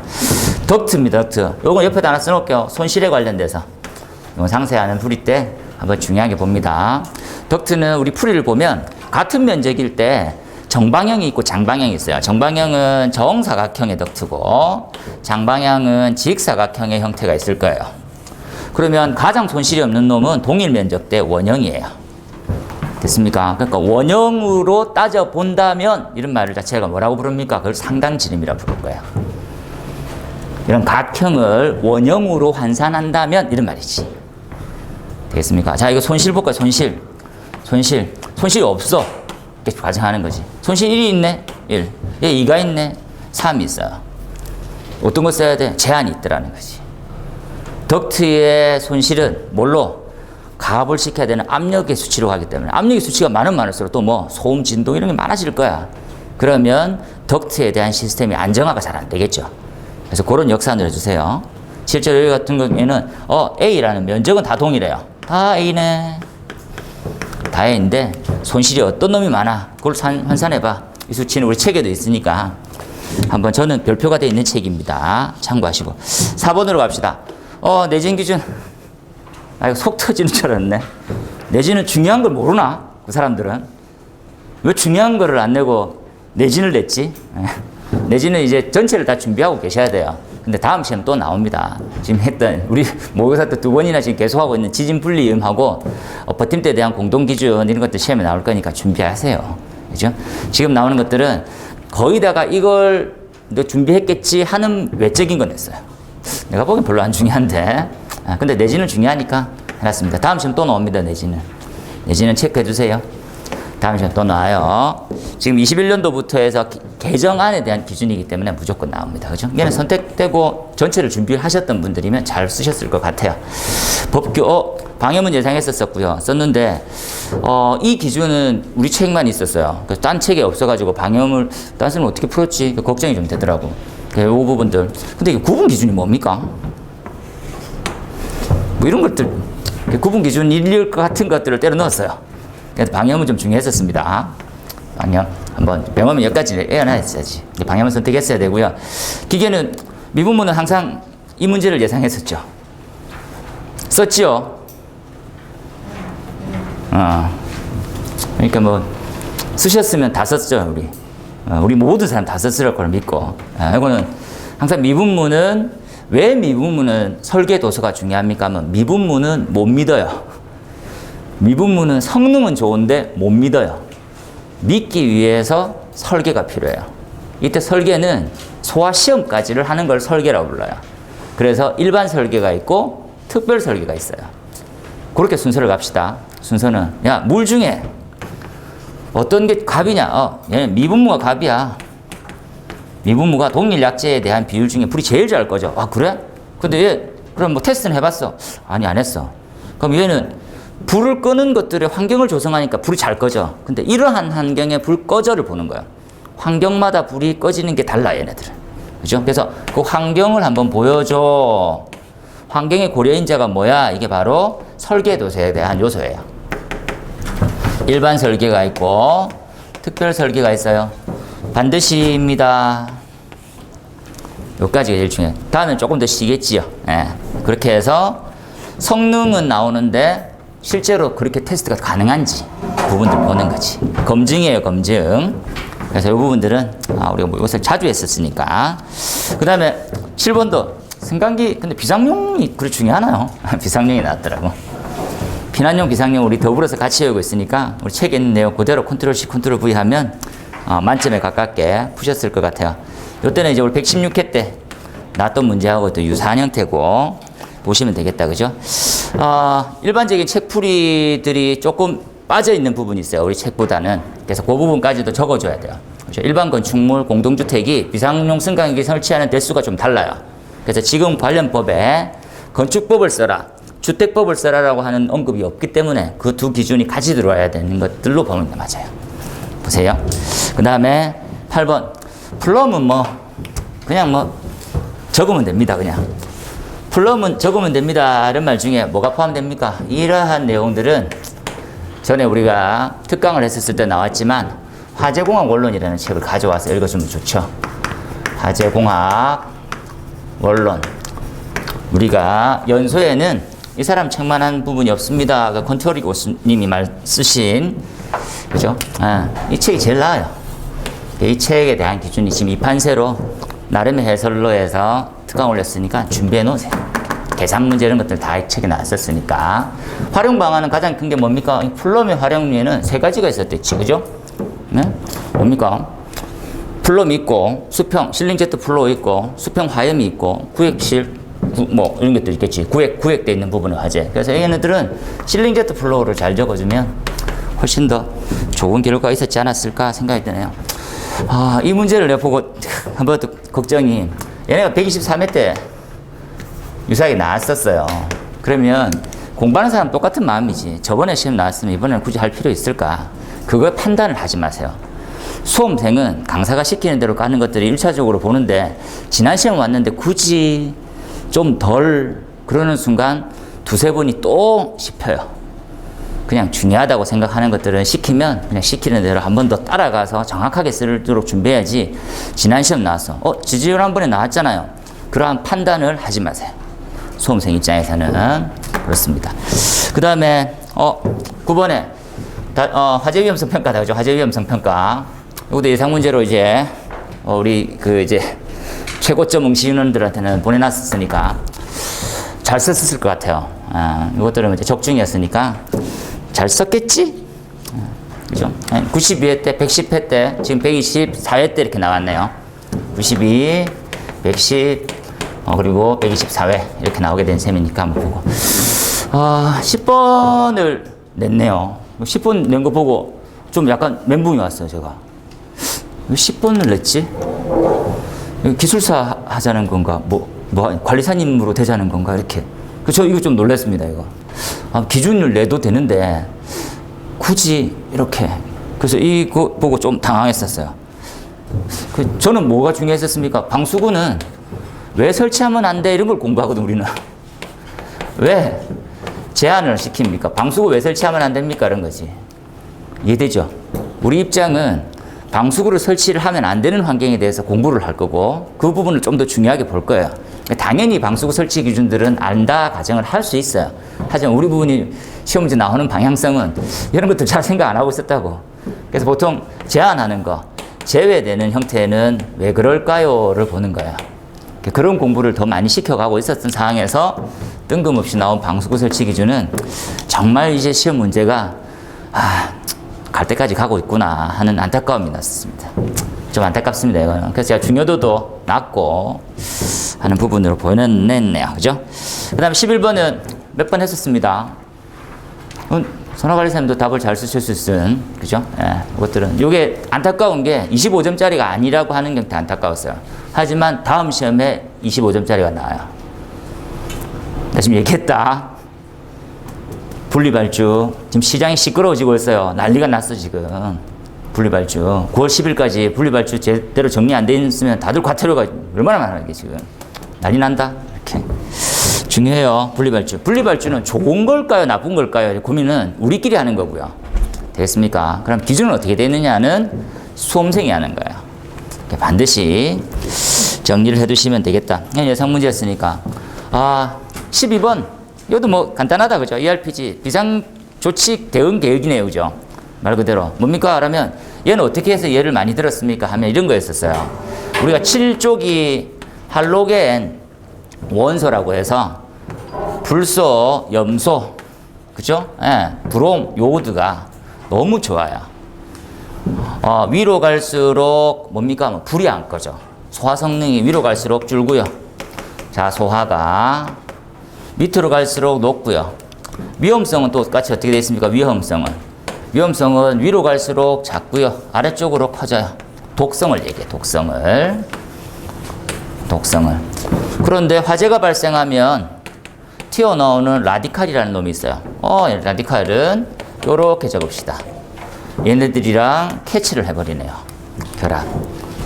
덕트입니다. 덕트. 요거 옆에다 하나 써놓을게요. 손실에 관련돼서. 이건 상세하는 풀이 때 한번 중요하게 봅니다. 덕트는 우리 풀이를 보면 같은 면적일 때 정방향이 있고 장방향이 있어요. 정방향은 정사각형의 덕트고 장방향은 직사각형의 형태가 있을 거예요. 그러면 가장 손실이 없는 놈은 동일 면적 대 원형이에요. 됐습니까? 그러니까 원형으로 따져본다면 이런 말을 자체가 뭐라고 부릅니까? 그걸 상당지름이라고 부를 거예요. 이런 각형을 원형으로 환산한다면 이런 말이지. 되겠습니까? 자, 이거 손실 볼까요? 손실이 없어. 이렇게 가정하는 거지. 손실 1이 있네? 1. 얘 2가 있네? 3이 있어요. 어떤 거 써야 돼? 제한이 있더라는 거지. 덕트의 손실은 뭘로? 가압을 시켜야 되는 압력의 수치로 가기 때문에 압력의 수치가 많으면 많을수록 또 뭐 소음, 진동 이런 게 많아질 거야. 그러면 덕트에 대한 시스템이 안정화가 잘 안 되겠죠. 그래서 그런 역산을 해주세요. 실제로 여기 같은 경우에는 A라는 면적은 다 동일해요. 다 A네. 다 A인데 손실이 어떤 놈이 많아. 그걸 환산해봐. 이 수치는 우리 책에도 있으니까 한번 저는 별표가 되어 있는 책입니다. 참고하시고 4번으로 갑시다. 내진 기준. 이거 속 터지는 줄 알았네. 내진은 중요한 걸 모르나? 그 사람들은. 왜 중요한 거를 안 내고 내진을 냈지? 내진은 이제 전체를 다 준비하고 계셔야 돼요. 근데 다음 시험 또 나옵니다. 지금 했던, 우리 모의고사 때 2번이나 지금 계속하고 있는 지진 분리음하고 버팀대에 대한 공동기준 이런 것들 시험에 나올 거니까 준비하세요. 그죠? 지금 나오는 것들은 거의 다가 이걸 너 준비했겠지 하는 외적인 건 냈어요. 내가 보기엔 별로 안 중요한데. 근데 내지는 중요하니까 해놨습니다. 다음 시험 또 나옵니다. 내지는 체크해 주세요. 다음 시험 또 나와요. 지금 21년도부터 해서 개정안에 대한 기준이기 때문에 무조건 나옵니다. 그죠? 얘는 선택되고 전체를 준비하셨던 분들이면 잘 쓰셨을 것 같아요. 법규, 방해문 예상했었고요. 썼는데, 이 기준은 우리 책만 있었어요. 딴 책에 없어가지고 방해문을 딴 사람은 어떻게 풀었지? 걱정이 좀 되더라고. 이 부분들. 근데 이게 구분 기준이 뭡니까? 뭐 이런 것들 구분 기준 일일 것 같은 것들을 때려 넣었어요. 그래서 방향은 좀 중요했었습니다. 방향 한번 병하면 여기까지 애어나야지. 방향을 선택했어야 되고요. 기계는 미분모는 항상 이 문제를 예상했었죠. 썼지요. 그러니까 뭐 쓰셨으면 다 썼죠 우리. 우리 모든 사람 다 썼을 걸 믿고. 이거는 항상 미분모는 왜 미분모는 설계 도서가 중요합니까? 하면 미분모는 못 믿어요. 미분모는 성능은 좋은데 못 믿어요. 믿기 위해서 설계가 필요해요. 이때 설계는 소화 시험까지를 하는 걸 설계라고 불러요. 그래서 일반 설계가 있고 특별 설계가 있어요. 그렇게 순서를 갑시다. 순서는 야, 물 중에 어떤 게 갑이냐? 얘는 미분모가 갑이야. 미분모가 동일 약제에 대한 비율 중에 불이 제일 잘 꺼져. 아, 그래? 근데 얘 그럼 뭐 테스트는 해봤어? 아니, 안 했어. 그럼 얘는 불을 끄는 것들의 환경을 조성하니까 불이 잘 꺼져. 근데 이러한 환경의 불 꺼져를 보는 거야. 환경마다 불이 꺼지는 게 달라, 얘네들은. 그죠? 그래서 그 환경을 한번 보여줘. 환경의 고려인자가 뭐야? 이게 바로 설계도서에 대한 요소예요. 일반 설계가 있고 특별 설계가 있어요. 반드시입니다. 여기까지가 제일 중요해요. 다음엔 조금 더 쉬겠지요. 예. 그렇게 해서 성능은 나오는데 실제로 그렇게 테스트가 가능한지 부분들 보는 거지. 검증이에요, 검증. 그래서 이 부분들은 우리가 뭐 이것을 자주 했었으니까. 그 다음에 7번도 승강기, 근데 비상용이 그리 중요하나요? 비상용이 나왔더라고. 비난용, 비상용 우리 더불어서 같이 외우고 있으니까 우리 책에 있는 내용 그대로 컨트롤 C, 컨트롤 V 하면 만점에 가깝게 푸셨을 것 같아요. 이때는 이제 우리 116회 때 나왔던 문제하고 또 유사한 형태고 보시면 되겠다, 그죠? 일반적인 책풀이들이 조금 빠져있는 부분이 있어요, 우리 책보다는. 그래서 그 부분까지도 적어줘야 돼요. 그렇죠? 일반 건축물, 공동주택이 비상용 승강기 설치하는 대수가 좀 달라요. 그래서 지금 관련 법에 건축법을 써라, 주택법을 써라라고 하는 언급이 없기 때문에 그 두 기준이 같이 들어와야 되는 것들로 보면 맞아요. 보세요. 그 다음에 8번. 플럼은 뭐, 그냥 뭐, 적으면 됩니다, 그냥. 플럼은 적으면 됩니다. 이런 말 중에 뭐가 포함됩니까? 이러한 내용들은 전에 우리가 특강을 했었을 때 나왔지만, 화재공학 원론이라는 책을 가져와서 읽어주면 좋죠. 화재공학 원론. 우리가 연소에는 이 사람 책만한 부분이 없습니다. 그 컨트롤이 교수님이 쓰신, 그죠? 이 책이 제일 나아요. 이 책에 대한 기준이 지금 이 판세로 나름의 해설로 해서 특강 올렸으니까 준비해 놓으세요. 계산 문제 이런 것들 다 이 책에 나왔었으니까. 활용 방안은 가장 큰 게 뭡니까? 이 플럼의 활용류에는 세 가지가 있었댔지, 그죠? 네? 뭡니까? 플럼이 있고, 수평, 실링제트 플로우 있고, 수평 화염이 있고, 구획실, 뭐, 이런 것도 있겠지. 구획되어 있는 부분의 화재. 그래서 얘네들은 실링제트 플로우를 잘 적어주면 훨씬 더 좋은 결과가 있었지 않았을까 생각이 드네요. 이 문제를 내가 보고 한번 더 걱정이, 얘네가 123회 때 유사하게 나왔었어요. 그러면 공부하는 사람 똑같은 마음이지. 저번에 시험 나왔으면 이번에는 굳이 할 필요 있을까? 그거 판단을 하지 마세요. 수험생은 강사가 시키는 대로 가는 것들을 1차적으로 보는데 지난 시험 왔는데 굳이 좀 덜 그러는 순간 두세 번이 또 씹혀요. 그냥 중요하다고 생각하는 것들은 시키면 그냥 시키는 대로 한 번 더 따라가서 정확하게 쓰도록 준비해야지. 지난 시험 나왔어. 지지율 한 번에 나왔잖아요. 그러한 판단을 하지 마세요. 수험생 입장에서는 그렇습니다. 그 다음에 9번에 화재 위험성 평가다, 그죠? 화재 위험성 평가. 이것도 예상 문제로 이제 우리 이제 최고점 응시인원들한테는 보내놨으니까 잘 썼을 것 같아요. 이것들은 이제 적중이었으니까 잘 썼겠지? 그죠? 92회 때, 110회 때, 지금 124회 때 이렇게 나왔네요. 92, 110, 그리고 124회 이렇게 나오게 된 셈이니까 한번 보고. 10번을 냈네요. 10번 낸 거 보고 좀 약간 멘붕이 왔어요, 제가. 왜 10번을 냈지? 기술사 하자는 건가? 뭐 관리사님으로 되자는 건가? 이렇게. 저 이거 좀 놀랐습니다, 이거. 기준을 내도 되는데 굳이 이렇게. 그래서 이거 보고 좀 당황했었어요. 저는 뭐가 중요했었습니까? 방수구는 왜 설치하면 안 돼? 이런 걸 공부하거든, 우리는. 왜 제한을 시킵니까? 방수구 왜 설치하면 안 됩니까? 이런 거지. 이해되죠? 우리 입장은 방수구를 설치를 하면 안 되는 환경에 대해서 공부를 할 거고 그 부분을 좀 더 중요하게 볼 거예요. 당연히 방수구 설치 기준들은 안다 가정을 할 수 있어요. 하지만 우리 부분이 시험 문제 나오는 방향성은 이런 것들 잘 생각 안 하고 있었다고. 그래서 보통 제한하는 거, 제외되는 형태는 왜 그럴까요?를 보는 거예요. 그런 공부를 더 많이 시켜가고 있었던 상황에서 뜬금없이 나온 방수구 설치 기준은 정말 이제 시험 문제가 갈 때까지 가고 있구나 하는 안타까움이 났습니다. 좀 안타깝습니다, 이거는. 그래서 제가 중요도도 낮고 하는 부분으로 보여냈네요. 그죠? 그 다음에 11번은 몇 번 했었습니다. 선화관리사님도 답을 잘 쓰실 수 있은, 그죠? 예, 이것들은. 이게 안타까운 게 25점짜리가 아니라고 하는 게 안타까웠어요. 하지만 다음 시험에 25점짜리가 나와요. 나 지금 얘기했다. 분리발주. 지금 시장이 시끄러워지고 있어요. 난리가 났어, 지금. 분리발주. 9월 10일까지 분리발주 제대로 정리 안 돼 있으면 다들 과태료가 얼마나 많아, 이게 지금. 난리 난다. 이렇게. 중요해요, 분리발주. 분리발주는 좋은 걸까요, 나쁜 걸까요? 고민은 우리끼리 하는 거고요. 되겠습니까? 그럼 기준은 어떻게 되느냐는 수험생이 하는 거예요. 반드시 정리를 해 두시면 되겠다. 예상 문제였으니까. 12번. 이것도 뭐 간단하다, 그죠? ERPG. 비상조치 대응 계획이네요, 그죠? 말 그대로. 뭡니까? 그러면 얘는 어떻게 해서 얘를 많이 들었습니까? 하면 이런 거였었어요. 우리가 7쪽이 할로겐 원소라고 해서 불소, 염소, 그죠? 예, 브롬, 요오드가 너무 좋아요. 위로 갈수록 뭡니까? 불이 안 꺼져. 소화 성능이 위로 갈수록 줄고요. 자, 소화가 밑으로 갈수록 높고요. 위험성은 또 똑같이 어떻게 되어 있습니까? 위험성은 위로 갈수록 작고요. 아래쪽으로 커져요. 독성을 얘기해. 독성을. 그런데 화재가 발생하면 튀어나오는 라디칼이라는 놈이 있어요. 라디칼은 요렇게 적읍시다. 얘네들이랑 캐치를 해버리네요. 결합.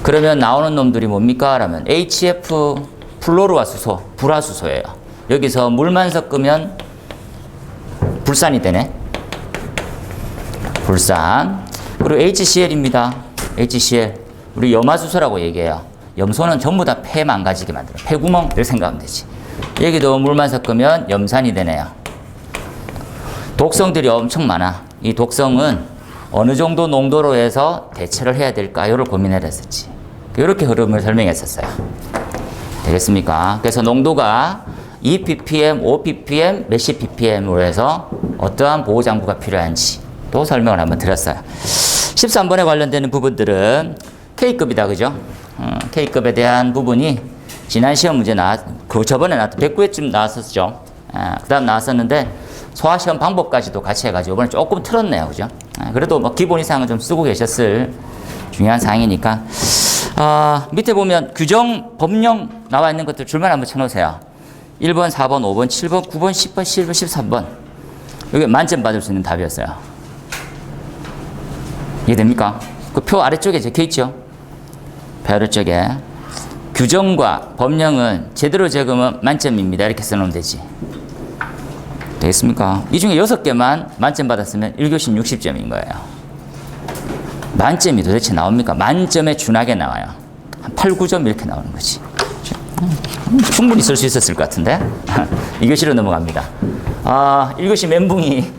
그러면 나오는 놈들이 뭡니까? 라면 HF 플로르화수소, 불화수소예요. 여기서 물만 섞으면 불산이 되네. 불산. 그리고 HCl입니다. HCl. 우리 염화수소라고 얘기해요. 염소는 전부 다 폐 망가지게 만들어요. 폐구멍 이렇게 생각하면 되지. 여기도 물만 섞으면 염산이 되네요. 독성들이 엄청 많아. 이 독성은 어느 정도 농도로 해서 대처를 해야 될까요를 고민을 했었지. 이렇게 흐름을 설명했었어요. 되겠습니까? 그래서 농도가 2ppm, 5ppm, 몇십 ppm으로 해서 어떠한 보호장구가 필요한지 또 설명을 한번 드렸어요. 13번에 관련되는 부분들은 K급이다, 그죠? K급에 대한 부분이 지난 시험 문제 저번에 나왔던 109회쯤 나왔었죠. 그 다음 나왔었는데 소화시험 방법까지도 같이 해가지고 이번에 조금 틀었네요, 그죠? 그래도 뭐 기본 이상은 좀 쓰고 계셨을 중요한 사항이니까. 밑에 보면 규정, 법령 나와 있는 것들 줄만 한번 쳐놓으세요. 1번, 4번, 5번, 7번, 9번, 10번, 11번, 13번. 여기 만점 받을 수 있는 답이었어요. 이해됩니까? 그 표 아래쪽에 적혀있죠? 표 아래쪽에. 규정과 법령은 제대로 적으면 만점입니다. 이렇게 써놓으면 되지. 되겠습니까? 이 중에 6개만 만점 받았으면 1교시 60점인 거예요. 만점이 도대체 나옵니까? 만점에 준하게 나와요. 한 8, 9점 이렇게 나오는 거지. 충분히 쓸 수 있었을 것 같은데. 2교시로 넘어갑니다. 1교시 멘붕이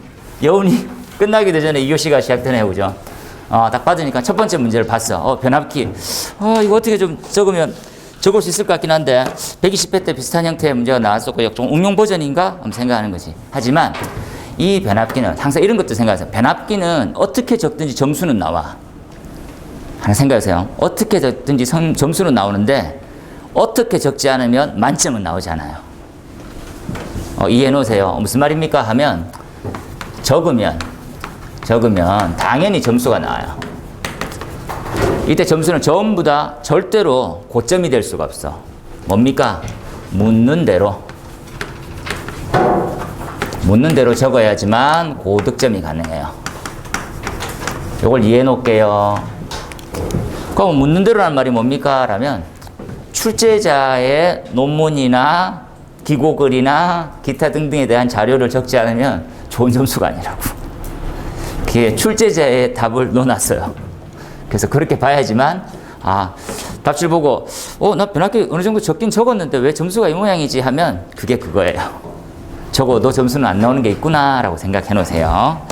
여운이 끝나기도 전에 2교시가 시작되네요, 그죠? 딱 받으니까 첫 번째 문제를 봤어. 변압기. 이거 어떻게 좀 적을 수 있을 것 같긴 한데 120회 때 비슷한 형태의 문제가 나왔었고 좀 응용 버전인가? 한번 생각하는 거지. 하지만 이 변압기는 항상 이런 것도 생각하세요. 변압기는 어떻게 적든지 점수는 나와. 하나 생각하세요. 어떻게 적든지 점수는 나오는데 어떻게 적지 않으면 만점은 나오지 않아요. 이해해 놓으세요. 무슨 말입니까? 하면 적으면 당연히 점수가 나와요. 이때 점수는 전부 다 절대로 고점이 될 수가 없어. 뭡니까? 묻는 대로 적어야지만 고득점이 가능해요. 이걸 이해해 놓을게요. 그럼 묻는 대로라는 말이 뭡니까? 라면 출제자의 논문이나 기고글이나 기타 등등에 대한 자료를 적지 않으면 좋은 점수가 아니라고. 그게 출제자의 답을 넣어놨어요. 그래서 그렇게 봐야지만 답지를 보고 나 변학기 어느 정도 적긴 적었는데 왜 점수가 이 모양이지 하면 그게 그거예요. 적어도 점수는 안 나오는 게 있구나 라고 생각해 놓으세요.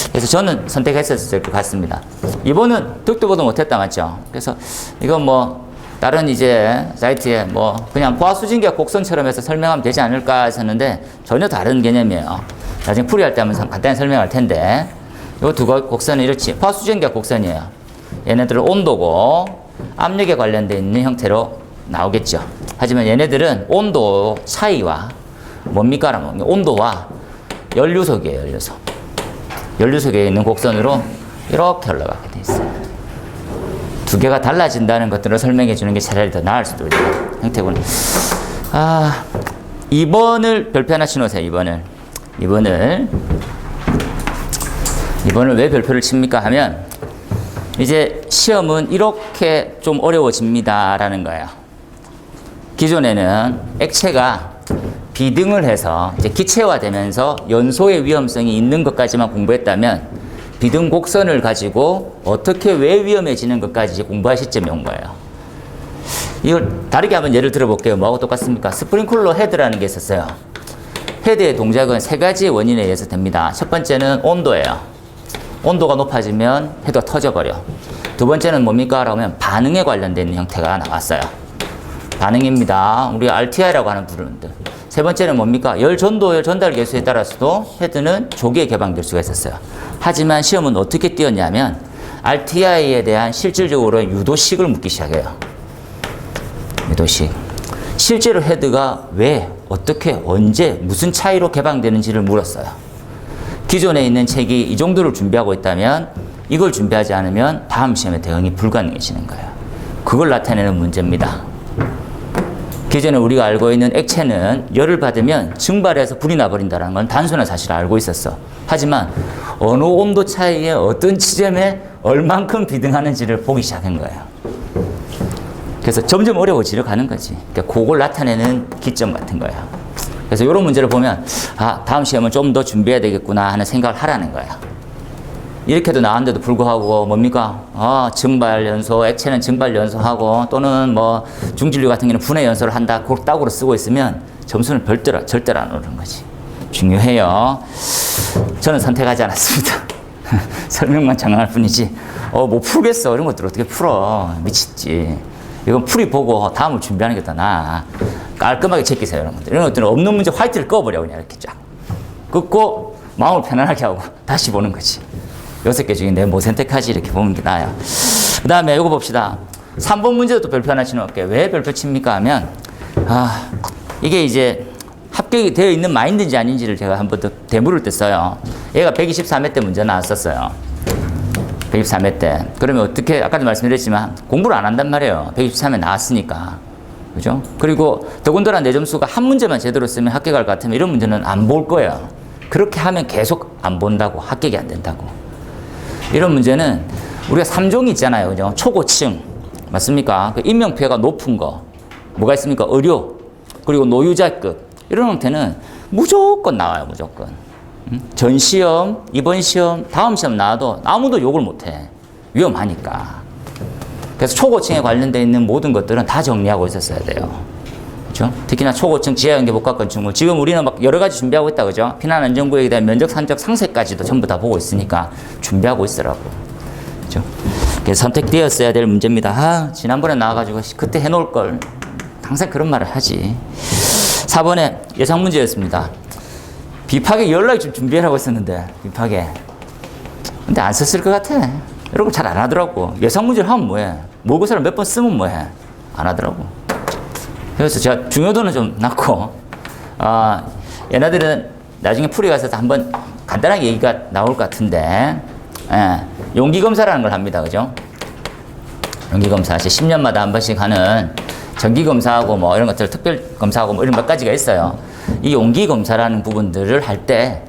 그래서 저는 선택했었을 것 같습니다. 이번은 듣도 보도 못했다 맞죠? 그래서 이건 뭐 다른 이제 사이트에 뭐 그냥 포화수증기와 곡선처럼 해서 설명하면 되지 않을까 했었는데 전혀 다른 개념이에요. 나중에 풀이할 때 한번 간단히 설명할 텐데 이 두 곡선은 이렇지. 포화수증기와 곡선이에요. 얘네들은 온도고 압력에 관련되어 있는 형태로 나오겠죠. 하지만 얘네들은 온도 차이와 뭡니까? 라면 온도와 연료속이에요. 연료속. 연료속에 있는 곡선으로 이렇게 올라가게 돼 있어요. 두 개가 달라진다는 것들을 설명해 주는 게 차라리 더 나을 수도 있고 형태군. 2번을 별표 하나 치놓으세요. 2번을 왜 별표를 칩니까 하면 이제 시험은 이렇게 좀 어려워집니다 라는 거예요. 기존에는 액체가 비등을 해서 이제 기체화되면서 연소의 위험성이 있는 것까지만 공부했다면 비등 곡선을 가지고 어떻게 왜 위험해지는 것까지 공부할 시점이 온 거예요. 이걸 다르게 한번 예를 들어볼게요. 뭐하고 똑같습니까? 스프링클러 헤드라는 게 있었어요. 헤드의 동작은 세 가지의 원인에 의해서 됩니다. 첫 번째는 온도예요. 온도가 높아지면 헤드가 터져버려. 두 번째는 뭡니까? 라고 하면 반응에 관련된 형태가 나왔어요. 반응입니다. 우리가 RTI라고 하는 부르는데. 세 번째는 뭡니까? 열 전도, 열 전달 개수에 따라서도 헤드는 조기에 개방될 수가 있었어요. 하지만 시험은 어떻게 띄었냐면 RTI에 대한 실질적으로 유도식을 묻기 시작해요. 유도식. 실제로 헤드가 왜, 어떻게, 언제, 무슨 차이로 개방되는지를 물었어요. 기존에 있는 책이 이 정도를 준비하고 있다면 이걸 준비하지 않으면 다음 시험에 대응이 불가능해지는 거예요. 그걸 나타내는 문제입니다. 기존에 우리가 알고 있는 액체는 열을 받으면 증발해서 불이 나버린다는 건 단순한 사실을 알고 있었어. 하지만 어느 온도 차이에 어떤 지점에 얼만큼 비등하는지를 보기 시작한 거예요. 그래서 점점 어려워지려 가는 거지. 그러니까 그걸 나타내는 기점 같은 거예요. 그래서 이런 문제를 보면 다음 시험은 좀 더 준비해야 되겠구나 하는 생각을 하라는 거예요. 이렇게도 나왔는데도 불구하고 뭡니까? 증발 연소, 액체는 증발 연소하고 또는 뭐 중진류 같은 경우는 분해 연소를 한다. 그걸 딱으로 쓰고 있으면 점수는 절대로 안 오르는 거지. 중요해요. 저는 선택하지 않았습니다. 설명만 장황할 뿐이지. 못 풀겠어. 이런 것들 어떻게 풀어. 미쳤지. 이건 풀이 보고 다음을 준비하는 게 더 나아. 깔끔하게 제끼세요. 여러분들. 이런 것들은 없는 문제 화이트를 꺼버려. 그냥 이렇게 쫙. 긋고 마음을 편안하게 하고 다시 보는 거지. 6개 중에 내가 뭐 선택하지 이렇게 보는 게 나아요. 그 다음에 이거 봅시다. 3번 문제도 또 별표 하나 치놓을게요. 왜 별표 칩니까 하면 이게 이제 합격이 되어 있는 마인드인지 아닌지를 제가 한번 더 되물을 때 써요. 얘가 123회 때 문제 나왔었어요. 123회 때. 그러면 어떻게 아까도 말씀드렸지만 공부를 안 한단 말이에요. 123회 나왔으니까. 그죠? 그리고 더군다나 내 점수가 한 문제만 제대로 쓰면 합격할 것 같으면 이런 문제는 안 볼 거예요. 그렇게 하면 계속 안 본다고. 합격이 안 된다고. 이런 문제는 우리가 3종이 있잖아요. 그죠? 초고층. 맞습니까? 그 인명피해가 높은 거. 뭐가 있습니까? 의료. 그리고 노유자급. 이런 형태는 무조건 나와요. 무조건. 전 시험, 이번 시험, 다음 시험 나와도 아무도 욕을 못해. 위험하니까. 그래서 초고층에 관련되어 있는 모든 것들은 다 정리하고 있었어야 돼요. 그렇죠? 특히나 초고층 지하연계 복합권 충분. 지금 우리는 막 여러 가지 준비하고 있다, 그죠? 피난안전구역에 대한 면적, 산적, 상세까지도 전부 다 보고 있으니까 준비하고 있으라고. 그렇죠? 그래서 선택되었어야 될 문제입니다. 지난번에 나와가지고 그때 해놓을 걸. 항상 그런 말을 하지. 4번에 예상 문제였습니다. 비파괴 연락이 좀 준비하라고 했었는데, 비파괴. 근데 안 썼을 것 같아. 이런 거 잘 안 하더라고. 예상 문제를 하면 뭐해? 모의고사를 몇 번 쓰면 뭐해? 안 하더라고. 그래서 제가 중요도는 좀 낮고, 얘네들은 나중에 풀이 가서 한번 간단하게 얘기가 나올 것 같은데, 용기검사라는 걸 합니다. 그죠? 용기검사. 10년마다 한 번씩 하는 정기검사하고 뭐 이런 것들, 특별검사하고 뭐 이런 몇 가지가 있어요. 이 용기검사라는 부분들을 할 때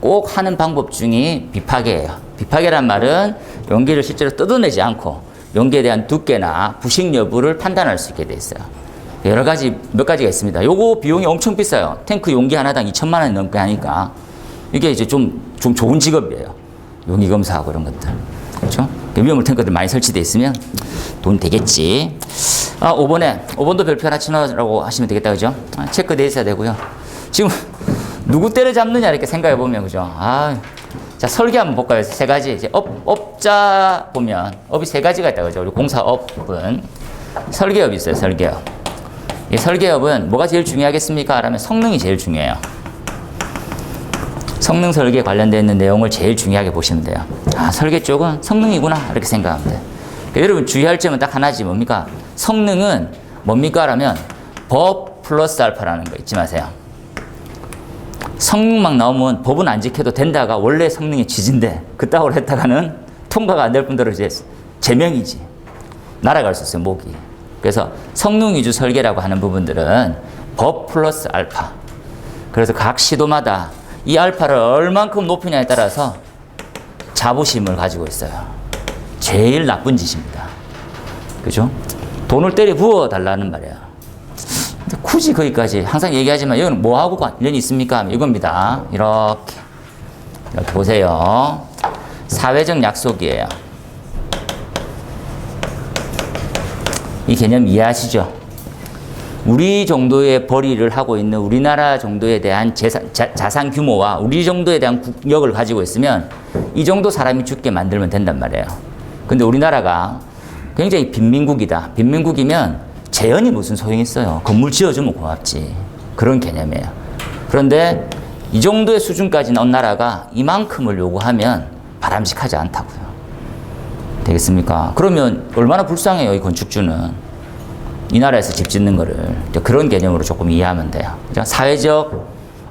꼭 하는 방법 중에 비파괴예요. 비파괴란 말은 용기를 실제로 뜯어내지 않고 용기에 대한 두께나 부식 여부를 판단할 수 있게 돼 있어요. 여러 가지, 몇 가지가 있습니다. 요거 비용이 엄청 비싸요. 탱크 용기 하나당 2천만 원 넘게 하니까 이게 이제 좀 좋은 직업이에요. 용기 검사하고 이런 것들. 그렇죠? 위험물 탱크들 많이 설치되어 있으면 돈 되겠지. 5번도 별표 하나 치라고 하시면 되겠다. 그죠? 체크되어 있어야 되고요. 지금 누구 때려잡느냐 이렇게 생각해 보면, 그죠? 자, 설계 한번 볼까요? 세 가지. 이제 업자 보면 업이 세 가지가 있다. 그죠? 우리 공사업은 설계업이 있어요. 설계업. 이 설계업은 뭐가 제일 중요하겠습니까? 라면 성능이 제일 중요해요. 성능 설계에 관련되어 있는 내용을 제일 중요하게 보시면 돼요. 설계 쪽은 성능이구나 이렇게 생각하면 돼요. 여러분 주의할 점은 딱 하나지. 뭡니까? 성능은 뭡니까? 라면 법 플러스 알파라는 거 잊지 마세요. 성능만 나오면 법은 안 지켜도 된다가 원래 성능의 취지인데 그따구로 했다가는 통과가 안 될 뿐더러 이제 제명이지. 날아갈 수 있어요, 목이. 그래서 성능 위주 설계라고 하는 부분들은 법 플러스 알파. 그래서 각 시도마다 이 알파를 얼만큼 높이냐에 따라서 자부심을 가지고 있어요. 제일 나쁜 짓입니다. 그죠? 돈을 때려 부어 달라는 말이에요. 근데 굳이 거기까지 항상 얘기하지만 이건 뭐하고 관련이 있습니까? 이겁니다. 이렇게 보세요. 사회적 약속이에요. 이 개념 이해하시죠? 우리 정도의 벌이를 하고 있는 우리나라 정도에 대한 자산 규모와 우리 정도에 대한 국력을 가지고 있으면 이 정도 사람이 죽게 만들면 된단 말이에요. 근데 우리나라가 굉장히 빈민국이다. 빈민국이면 재현이 무슨 소용이 있어요. 건물 지어주면 고맙지. 그런 개념이에요. 그런데 이 정도의 수준까지 나온 나라가 이만큼을 요구하면 바람직하지 않다고요. 되겠습니까? 그러면 얼마나 불쌍해요, 이 건축주는. 이 나라에서 집 짓는 거를. 그런 개념으로 조금 이해하면 돼요. 사회적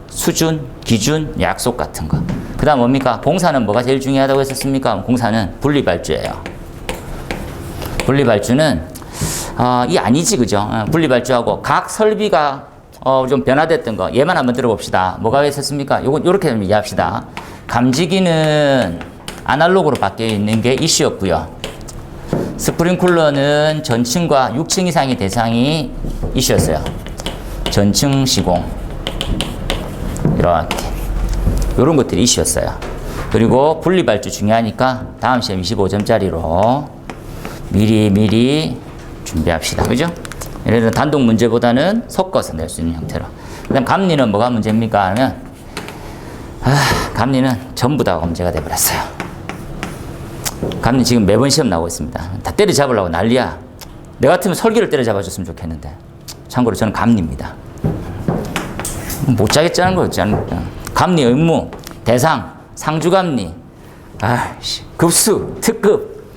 수준, 기준, 약속 같은 거. 그 다음 뭡니까? 공사는 뭐가 제일 중요하다고 했었습니까? 공사는 분리발주예요. 분리발주는, 이 아니지, 그죠? 분리발주하고 각 설비가 좀 변화됐던 거. 얘만 한번 들어봅시다. 뭐가 있었습니까? 요렇게 좀 이해합시다. 감지기는 아날로그로 바뀌어 있는 게 이슈였고요. 스프링쿨러는 전층과 6층 이상의 대상이 이슈였어요. 전층 시공. 이렇게. 이런 것들이 이슈였어요. 그리고 분리발주 중요하니까 다음 시험 25점짜리로 미리 준비합시다. 그죠? 예를 들어 단독 문제보다는 섞어서 낼 수 있는 형태로. 그 다음 감리는 뭐가 문제입니까? 하면, 감리는 전부 다 문제가 돼버렸어요. 감리 지금 매번 시험 나오고 있습니다. 다 때려잡으려고 난리야. 내 같으면 설계를 때려잡아줬으면 좋겠는데. 참고로 저는 감리입니다. 못 짜겠자는 거였지 않습니까? 감리 의무, 대상, 상주감리, 급수, 특급,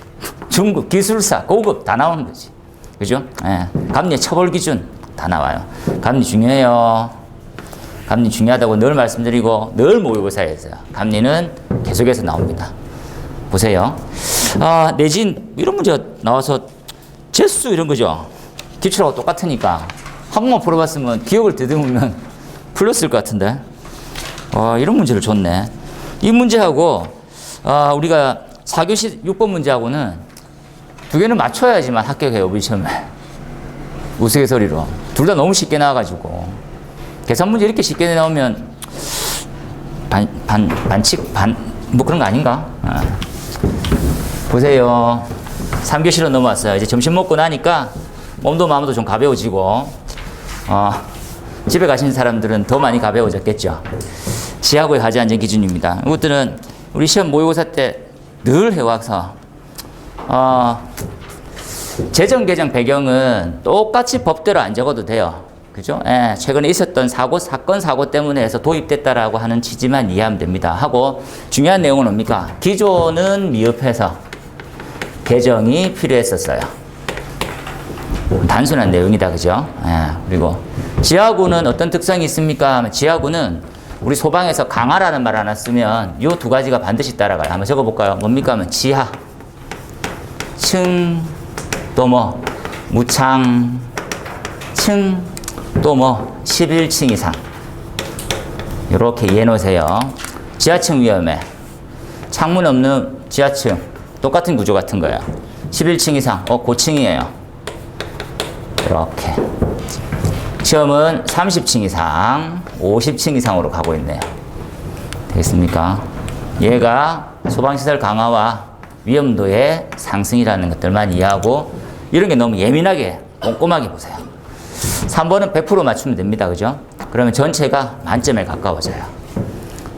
중급, 기술사, 고급 다 나오는 거지. 그죠? 예. 감리의 처벌 기준 다 나와요. 감리 중요해요. 감리 중요하다고 늘 말씀드리고 늘 모의고사에서요. 감리는 계속해서 나옵니다. 보세요. 내진 이런 문제가 나와서 재수 이런 거죠. 기출하고 똑같으니까 한 번만 풀어봤으면 기억을 더듬으면 풀렸을 것 같은데. 이런 문제를 줬네. 이 문제하고 우리가 4교시 6번 문제하고는 두 개는 맞춰야지만 합격해요. 우리 시험에. 우스갯소리로. 둘 다 너무 쉽게 나와가지고. 계산 문제 이렇게 쉽게 나오면 반칙 뭐 그런 거 아닌가? 보세요. 3교시로 넘어왔어요. 이제 점심 먹고 나니까 몸도 마음도 좀 가벼워지고 집에 가신 사람들은 더 많이 가벼워졌겠죠. 지하고의 가지 안전 기준입니다. 이것들은 우리 시험 모의고사 때 늘 해와서 재정 개정 배경은 똑같이 법대로 안 적어도 돼요. 그죠? 최근에 있었던 사건 사고 때문에 해서 도입됐다라고 하는 취지만 이해하면 됩니다. 하고 중요한 내용은 뭡니까? 기존은 미흡해서 개정이 필요했었어요. 단순한 내용이다. 그죠? 그리고 지하구는 어떤 특성이 있습니까? 지하구는 우리 소방에서 강화라는 말 하나 쓰면 이 두 가지가 반드시 따라가요. 한번 적어볼까요? 뭡니까? 하면 지하, 층, 또 뭐 무창, 층, 또 뭐 11층 이상. 이렇게 이해해 놓으세요. 지하층 위험해. 창문 없는 지하층. 똑같은 구조 같은 거예요. 11층 이상. 고층이에요. 이렇게. 시험은 30층 이상, 50층 이상으로 가고 있네요. 되겠습니까? 얘가 소방시설 강화와 위험도의 상승이라는 것들만 이해하고 이런 게 너무 예민하게 꼼꼼하게 보세요. 3번은 100% 맞추면 됩니다. 그죠? 그러면 전체가 만점에 가까워져요.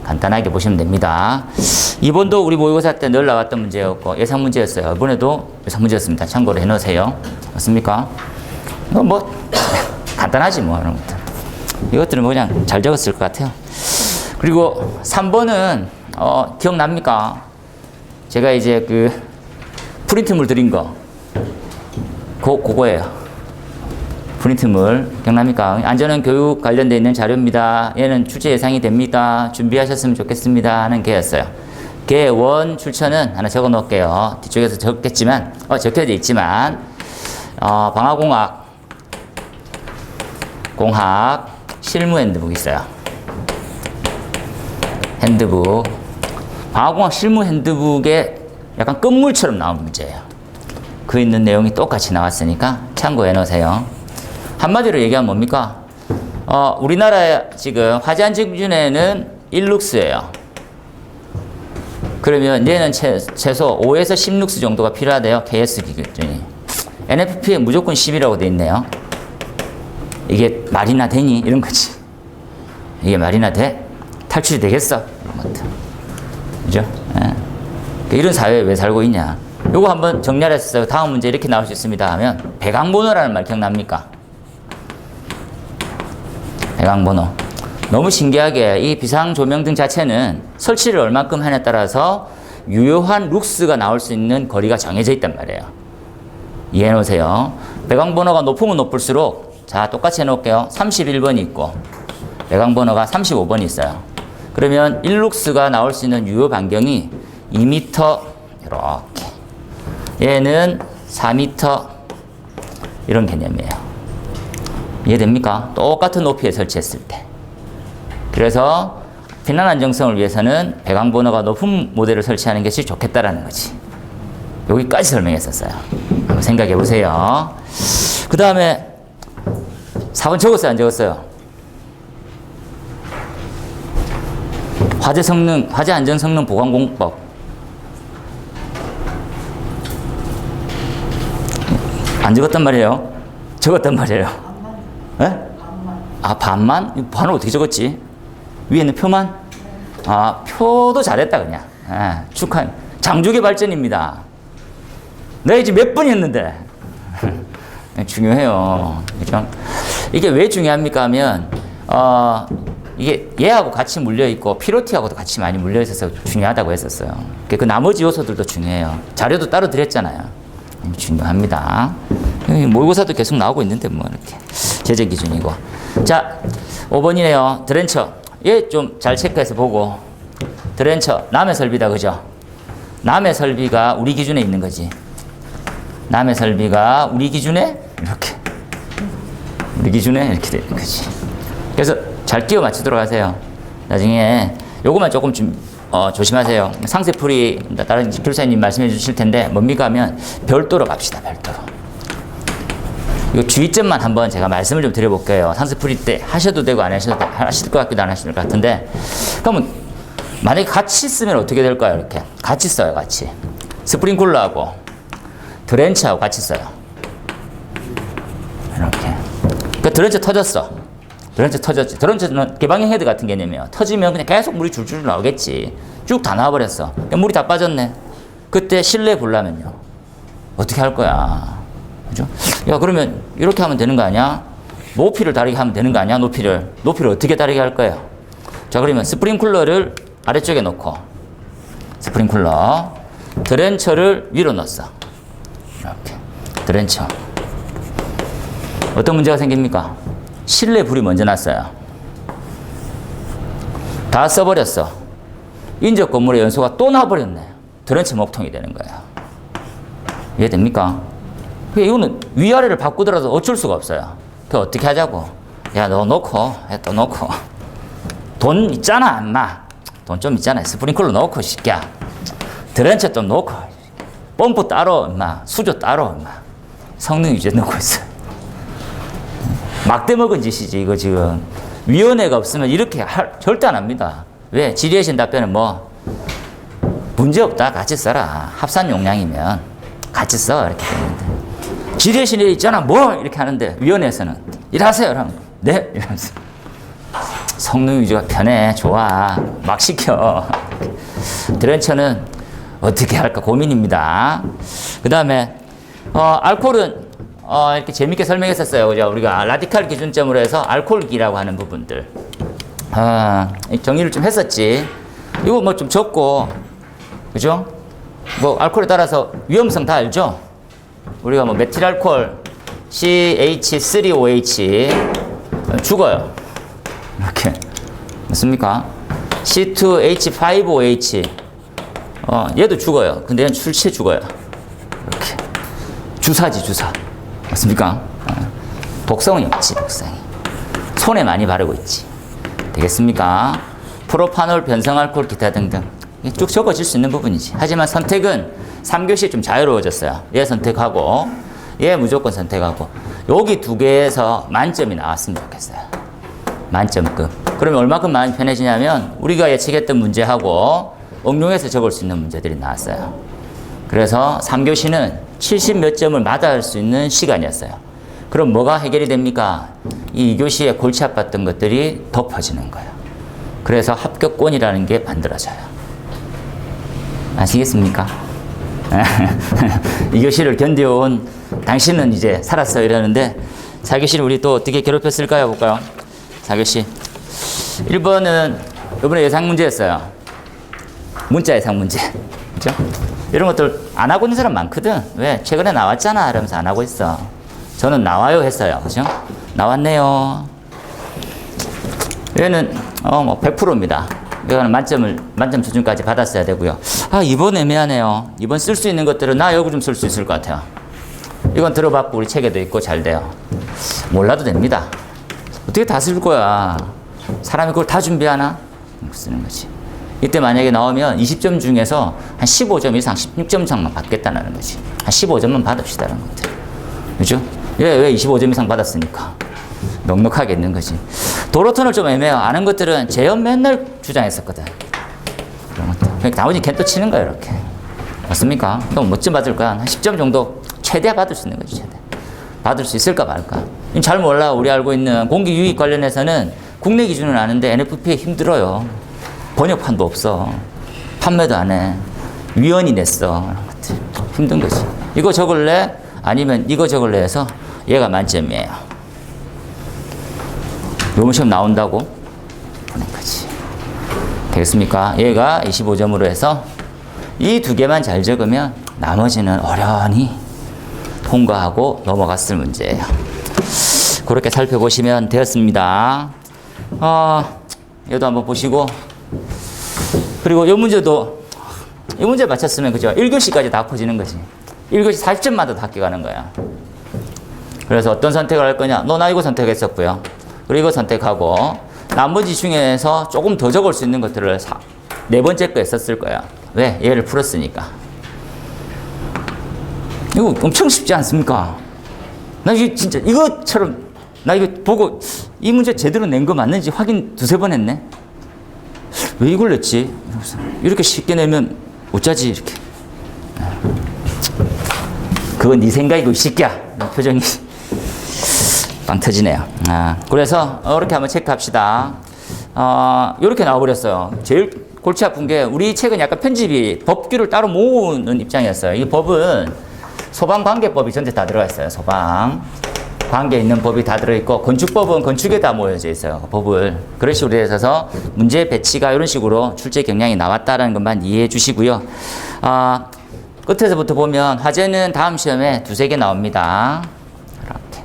간단하게 보시면 됩니다. 2번도 우리 모의고사 때 늘 나왔던 문제였고 예상 문제였어요. 이번에도 예상 문제였습니다. 참고로 해놓으세요. 맞습니까? 뭐 간단하지 뭐 이런 것들. 이것들은 뭐 그냥 잘 적었을 것 같아요. 그리고 3번은 기억납니까? 제가 이제 그 프린트물 드린 거 그거예요. 프린트물 기억납니까? 안전한 교육 관련돼 있는 자료입니다. 얘는 출제 예상이 됩니다. 준비하셨으면 좋겠습니다 하는 개였어요. 개 원 출처는 하나 적어 놓을게요. 뒤쪽에서 적겠지만 적혀져 있지만 방화공학 실무 핸드북 있어요. 핸드북 방화공학 실무 핸드북에 약간 끝물처럼 나온 문제예요. 그 있는 내용이 똑같이 나왔으니까 참고해 놓으세요. 한마디로 얘기하면 뭡니까? 우리나라 지금 화재안전 기준에는 1룩스예요. 그러면 얘는 최소 5에서 10룩스 정도가 필요하대요. KS 기준이. NFP에 무조건 10이라고 돼 있네요. 이게 말이나 되니? 이런 거지. 이게 말이나 돼? 탈출이 되겠어? 이런 것들. 그죠? 예. 이런 사회에 왜 살고 있냐? 요거 한번 정리해서 다음 문제 이렇게 나올 수 있습니다 하면 배강번호라는 말 기억납니까? 배강번호. 너무 신기하게 이 비상조명등 자체는 설치를 얼만큼 하냐에 따라서 유효한 룩스가 나올 수 있는 거리가 정해져 있단 말이에요. 이해해 놓으세요. 배강번호가 높으면 높을수록 자 똑같이 해놓을게요. 31번이 있고 배강번호가 35번이 있어요. 그러면 1룩스가 나올 수 있는 유효 반경이 2m 이렇게 얘는 4m 이런 개념이에요. 이해됩니까? 똑같은 높이에 설치했을 때. 그래서 피난 안정성을 위해서는 배강번호가 높은 모델을 설치하는 것이 좋겠다라는 거지. 여기까지 설명했었어요. 한번 생각해 보세요. 그 다음에 4번 적었어요? 안 적었어요? 화재 안전 성능 보관 공법. 안 적었단 말이에요? 적었단 말이에요. 예? 반만? 이 반을 어떻게 적었지? 위에는 표만? 표도 잘했다, 그냥. 축하해. 장족의 발전입니다. 내가 이제 몇 번 했는데. 중요해요. 그죠? 이게 왜 중요합니까? 하면, 이게 얘하고 같이 물려있고, 피로티하고도 같이 많이 물려있어서 중요하다고 했었어요. 그 나머지 요소들도 중요해요. 자료도 따로 드렸잖아요. 중요합니다. 모의고사도 계속 나오고 있는데, 뭐, 이렇게. 제재 기준이고. 자, 5번이네요. 드렌처. 얘 좀 잘 체크해서 보고. 드렌처. 남의 설비다. 그죠? 남의 설비가 우리 기준에 있는 거지. 남의 설비가 우리 기준에 이렇게. 우리 기준에 이렇게 되는 거지. 그래서 잘 끼워 맞추도록 하세요. 나중에 요것만 조금 조심하세요. 상세풀이 다른 교사님 말씀해 주실 텐데 뭡니까 하면 별도로 갑시다. 별도로. 이 주의점만 한번 제가 말씀을 좀 드려볼게요. 상세풀이 때 하셔도 되고 안 하셔도 하실 것 같기도 안 하실 것 같은데 그러면 만약에 같이 쓰면 어떻게 될까요? 이렇게 같이 써요. 같이 스프링쿨러하고 드렌처하고 같이 써요. 이렇게 그 드렌처 터졌어. 드렌처 터졌지. 드렌처는 개방형 헤드 같은 개념이에요. 터지면 그냥 계속 물이 줄줄 나오겠지. 쭉 다 나와버렸어. 물이 다 빠졌네. 그때 실내 보려면요 어떻게 할 거야? 그죠? 야, 그러면 이렇게 하면 되는 거 아니야? 높이를 다르게 하면 되는 거 아니야? 높이를 어떻게 다르게 할 거예요? 자, 그러면 스프링쿨러를 아래쪽에 놓고 스프링쿨러 드렌처를 위로 넣었어. 이렇게 드렌처. 어떤 문제가 생깁니까? 실내 불이 먼저 났어요. 다 써버렸어. 인접 건물의 연소가 또 나버렸네. 드렌처 목통이 되는 거예요. 이해됩니까? 이거는 위아래를 바꾸더라도 어쩔 수가 없어요. 그 어떻게 하자고? 야, 너 놓고, 또 놓고. 돈 있잖아, 인마. 돈 좀 있잖아. 스프링클러 놓고, 시끼야. 드렌처 좀 놓고. 펌프 따로, 인마. 수조 따로, 인마. 성능 유지 놓고 있어. 막대 먹은 짓이지, 이거 지금. 위원회가 없으면 이렇게 절대 안 합니다. 왜? 질의해신 답변은 뭐? 문제 없다. 같이 써라. 합산 용량이면 같이 써. 이렇게 되는데. 질의해신에 있잖아. 뭐? 이렇게 하는데 위원회에서는 일하세요. 그러면 네. 이러면서. 성능 위주가 편해. 좋아. 막 시켜. 드렌처는 어떻게 할까 고민입니다. 그 다음에 알코올은 이렇게 재밌게 설명했었어요. 그죠? 우리가 라디칼 기준점으로 해서 알코올기라고 하는 부분들. 정의를 좀 했었지. 이거 뭐 좀 적고, 그죠? 뭐 알코올에 따라서 위험성 다 알죠? 우리가 뭐 메틸알코올 CH3OH 죽어요. 이렇게. 맞습니까? C2H5OH 얘도 죽어요. 근데 얘는 술취해 죽어요. 이렇게. 주사지, 주사. 맞습니까? 독성이 없지, 독성이. 손에 많이 바르고 있지. 되겠습니까? 프로파놀, 변성알코올, 기타 등등. 쭉 적어질 수 있는 부분이지. 하지만 선택은 3교시 좀 자유로워졌어요. 얘 선택하고, 얘 무조건 선택하고. 여기 두 개에서 만점이 나왔으면 좋겠어요. 만점급. 그러면 얼마큼 마음이 편해지냐면, 우리가 예측했던 문제하고 응용해서 적을 수 있는 문제들이 나왔어요. 그래서 3교시는 70 몇 점을 마다할 수 있는 시간이었어요. 그럼 뭐가 해결이 됩니까? 이 2교시에 골치 아팠던 것들이 덮어지는 거예요. 그래서 합격권이라는 게 만들어져요. 아시겠습니까? 2교시를 견뎌온 당신은 이제 살았어요 이러는데 4교시를 우리 또 어떻게 괴롭혔을까요? 볼까요? 4교시 1번은 이번에 예상 문제였어요. 문자 예상 문제. 그죠? 이런 것들 안 하고 있는 사람 많거든. 왜? 최근에 나왔잖아. 이러면서 안 하고 있어. 저는 나와요 했어요. 그죠? 나왔네요. 얘는, 뭐 100%입니다. 이거는 만점 수준까지 받았어야 되고요. 이번 애매하네요. 이번 쓸 수 있는 것들은 나 여기 좀 쓸 수 있을 것 같아요. 이건 들어봤고 우리 책에도 있고 잘 돼요. 몰라도 됩니다. 어떻게 다 쓸 거야. 사람이 그걸 다 준비하나? 쓰는 거지. 이때 만약에 나오면 20점 중에서 한 15점 이상, 16점 이상만 받겠다는 거지. 한 15점만 받읍시다는 것들. 그죠? 왜 25점 이상 받았으니까. 넉넉하게 있는 거지. 도로턴을 좀 애매해요. 아는 것들은 재현 맨날 주장했었거든. 그런 것들. 나머지 캔또 치는 거야, 이렇게. 맞습니까? 그럼 몇 점 받을 거야? 한 10점 정도 최대 받을 수 있는 거지, 최대. 받을 수 있을까 말까. 잘 몰라. 우리 알고 있는 공기 유익 관련해서는 국내 기준은 아는데 NFP에 힘들어요. 번역판도 없어. 판매도 안 해. 위원이 냈어. 이런 것들. 힘든 거지. 이거 적을래? 아니면 이거 적을래 해서 얘가 만점이에요. 요번 시험 나온다고 보낸 거지. 되겠습니까? 얘가 25점으로 해서 이 두 개만 잘 적으면 나머지는 어련히 통과하고 넘어갔을 문제예요. 그렇게 살펴보시면 되었습니다. 얘도 한번 보시고 그리고 이 문제도 이 문제 맞췄으면 그죠? 1교시까지 다 퍼지는 거지. 1교시 40점마다 다 합격하는 거야. 그래서 어떤 선택을 할 거냐? 나 이거 선택했었고요. 그리고 이거 선택하고 나머지 중에서 조금 더 적을 수 있는 것들을 네 번째 거에 썼을 거야. 왜? 얘를 풀었으니까. 이거 엄청 쉽지 않습니까? 나 이게 진짜 이것처럼 나 이거 보고 이 문제 제대로 낸 거 맞는지 확인 두세 번 했네. 왜 이걸 냈지? 이렇게 쉽게 내면 어쩌지 이렇게. 그건 네 생각이고 이 새끼야. 표정이 빵 터지네요. 그래서 이렇게 한번 체크합시다. 이렇게 나와버렸어요. 제일 골치 아픈 게 우리 책은 약간 편집이 법규를 따로 모으는 입장이었어요. 이 법은 소방관계법이 전체 다 들어가 있어요. 소방 관계 있는 법이 다 들어있고 건축법은 건축에 다 모여져 있어요. 법을. 그런 식으로 되어 있어서 문제 배치가 이런 식으로 출제 경향이 나왔다는 것만 이해해 주시고요. 끝에서부터 보면 화제는 다음 시험에 두세 개 나옵니다. 이렇게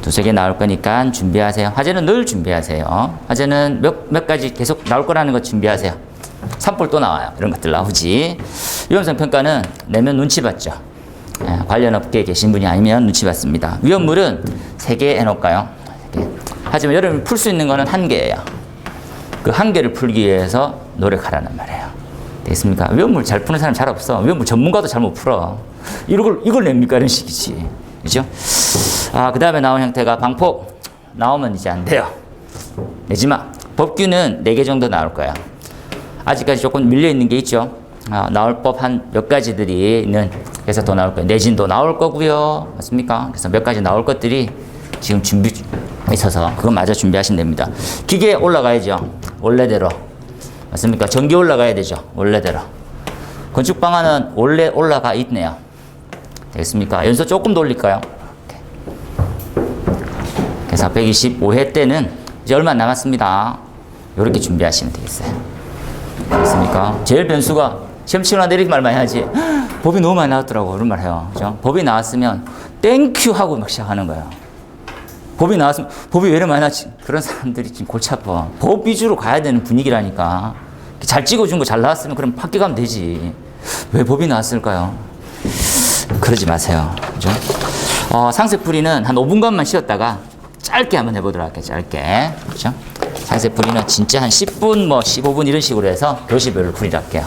두세 개 나올 거니까 준비하세요. 화제는 늘 준비하세요. 화제는 몇 가지 계속 나올 거라는 거 준비하세요. 산불 또 나와요. 이런 것들 나오지. 위험성 평가는 내면 눈치 봤죠. 관련 업계에 계신 분이 아니면 눈치 봤습니다. 위험물은 3개 해놓을까요? 3개. 하지만 여러분이 풀 수 있는 거는 1개예요. 그 1개를 풀기 위해서 노력하라는 말이에요. 되겠습니까? 위험물 잘 푸는 사람 잘 없어. 위험물 전문가도 잘 못 풀어. 이걸 냅니까? 이런 식이지. 그죠? 그 다음에 나온 형태가 방폭. 나오면 이제 안 돼요. 내지 마. 법규는 4개 정도 나올 거야. 아직까지 조금 밀려있는 게 있죠. 나올 법한 몇 가지들이 있는, 그래서 더 나올 거예요. 내진도 나올 거고요. 맞습니까? 그래서 몇 가지 나올 것들이 지금 준비 있어서 그거 마저 준비하시면 됩니다. 기계 올라가야죠. 원래대로. 맞습니까? 전기 올라가야 되죠. 원래대로. 건축 방안은 원래 올라가 있네요. 되겠습니까? 연소 조금 더 올릴까요? 그래서 125회 때는 이제 얼마 안 남았습니다. 이렇게 준비하시면 되겠어요. 되겠습니까? 제일 변수가 시험 치거나 내리기 말만 해야지. 법이 너무 많이 나왔더라고. 그런 말 해요. 그죠? 법이 나왔으면 땡큐 하고 막 시작하는 거예요. 법이 나왔으면 법이 왜 이렇게 많이 나왔지? 그런 사람들이 지금 골치 아파. 법 위주로 가야 되는 분위기라니까. 잘 찍어준 거 잘 나왔으면 그럼 합격하면 되지. 왜 법이 나왔을까요? 그러지 마세요. 그죠? 상세풀이는 한 5분간만 쉬었다가 짧게 한번 해보도록 할게요. 짧게. 그죠? 상세풀이는 진짜 한 10분, 15분 이런 식으로 해서 교시별로 풀이를 할게요.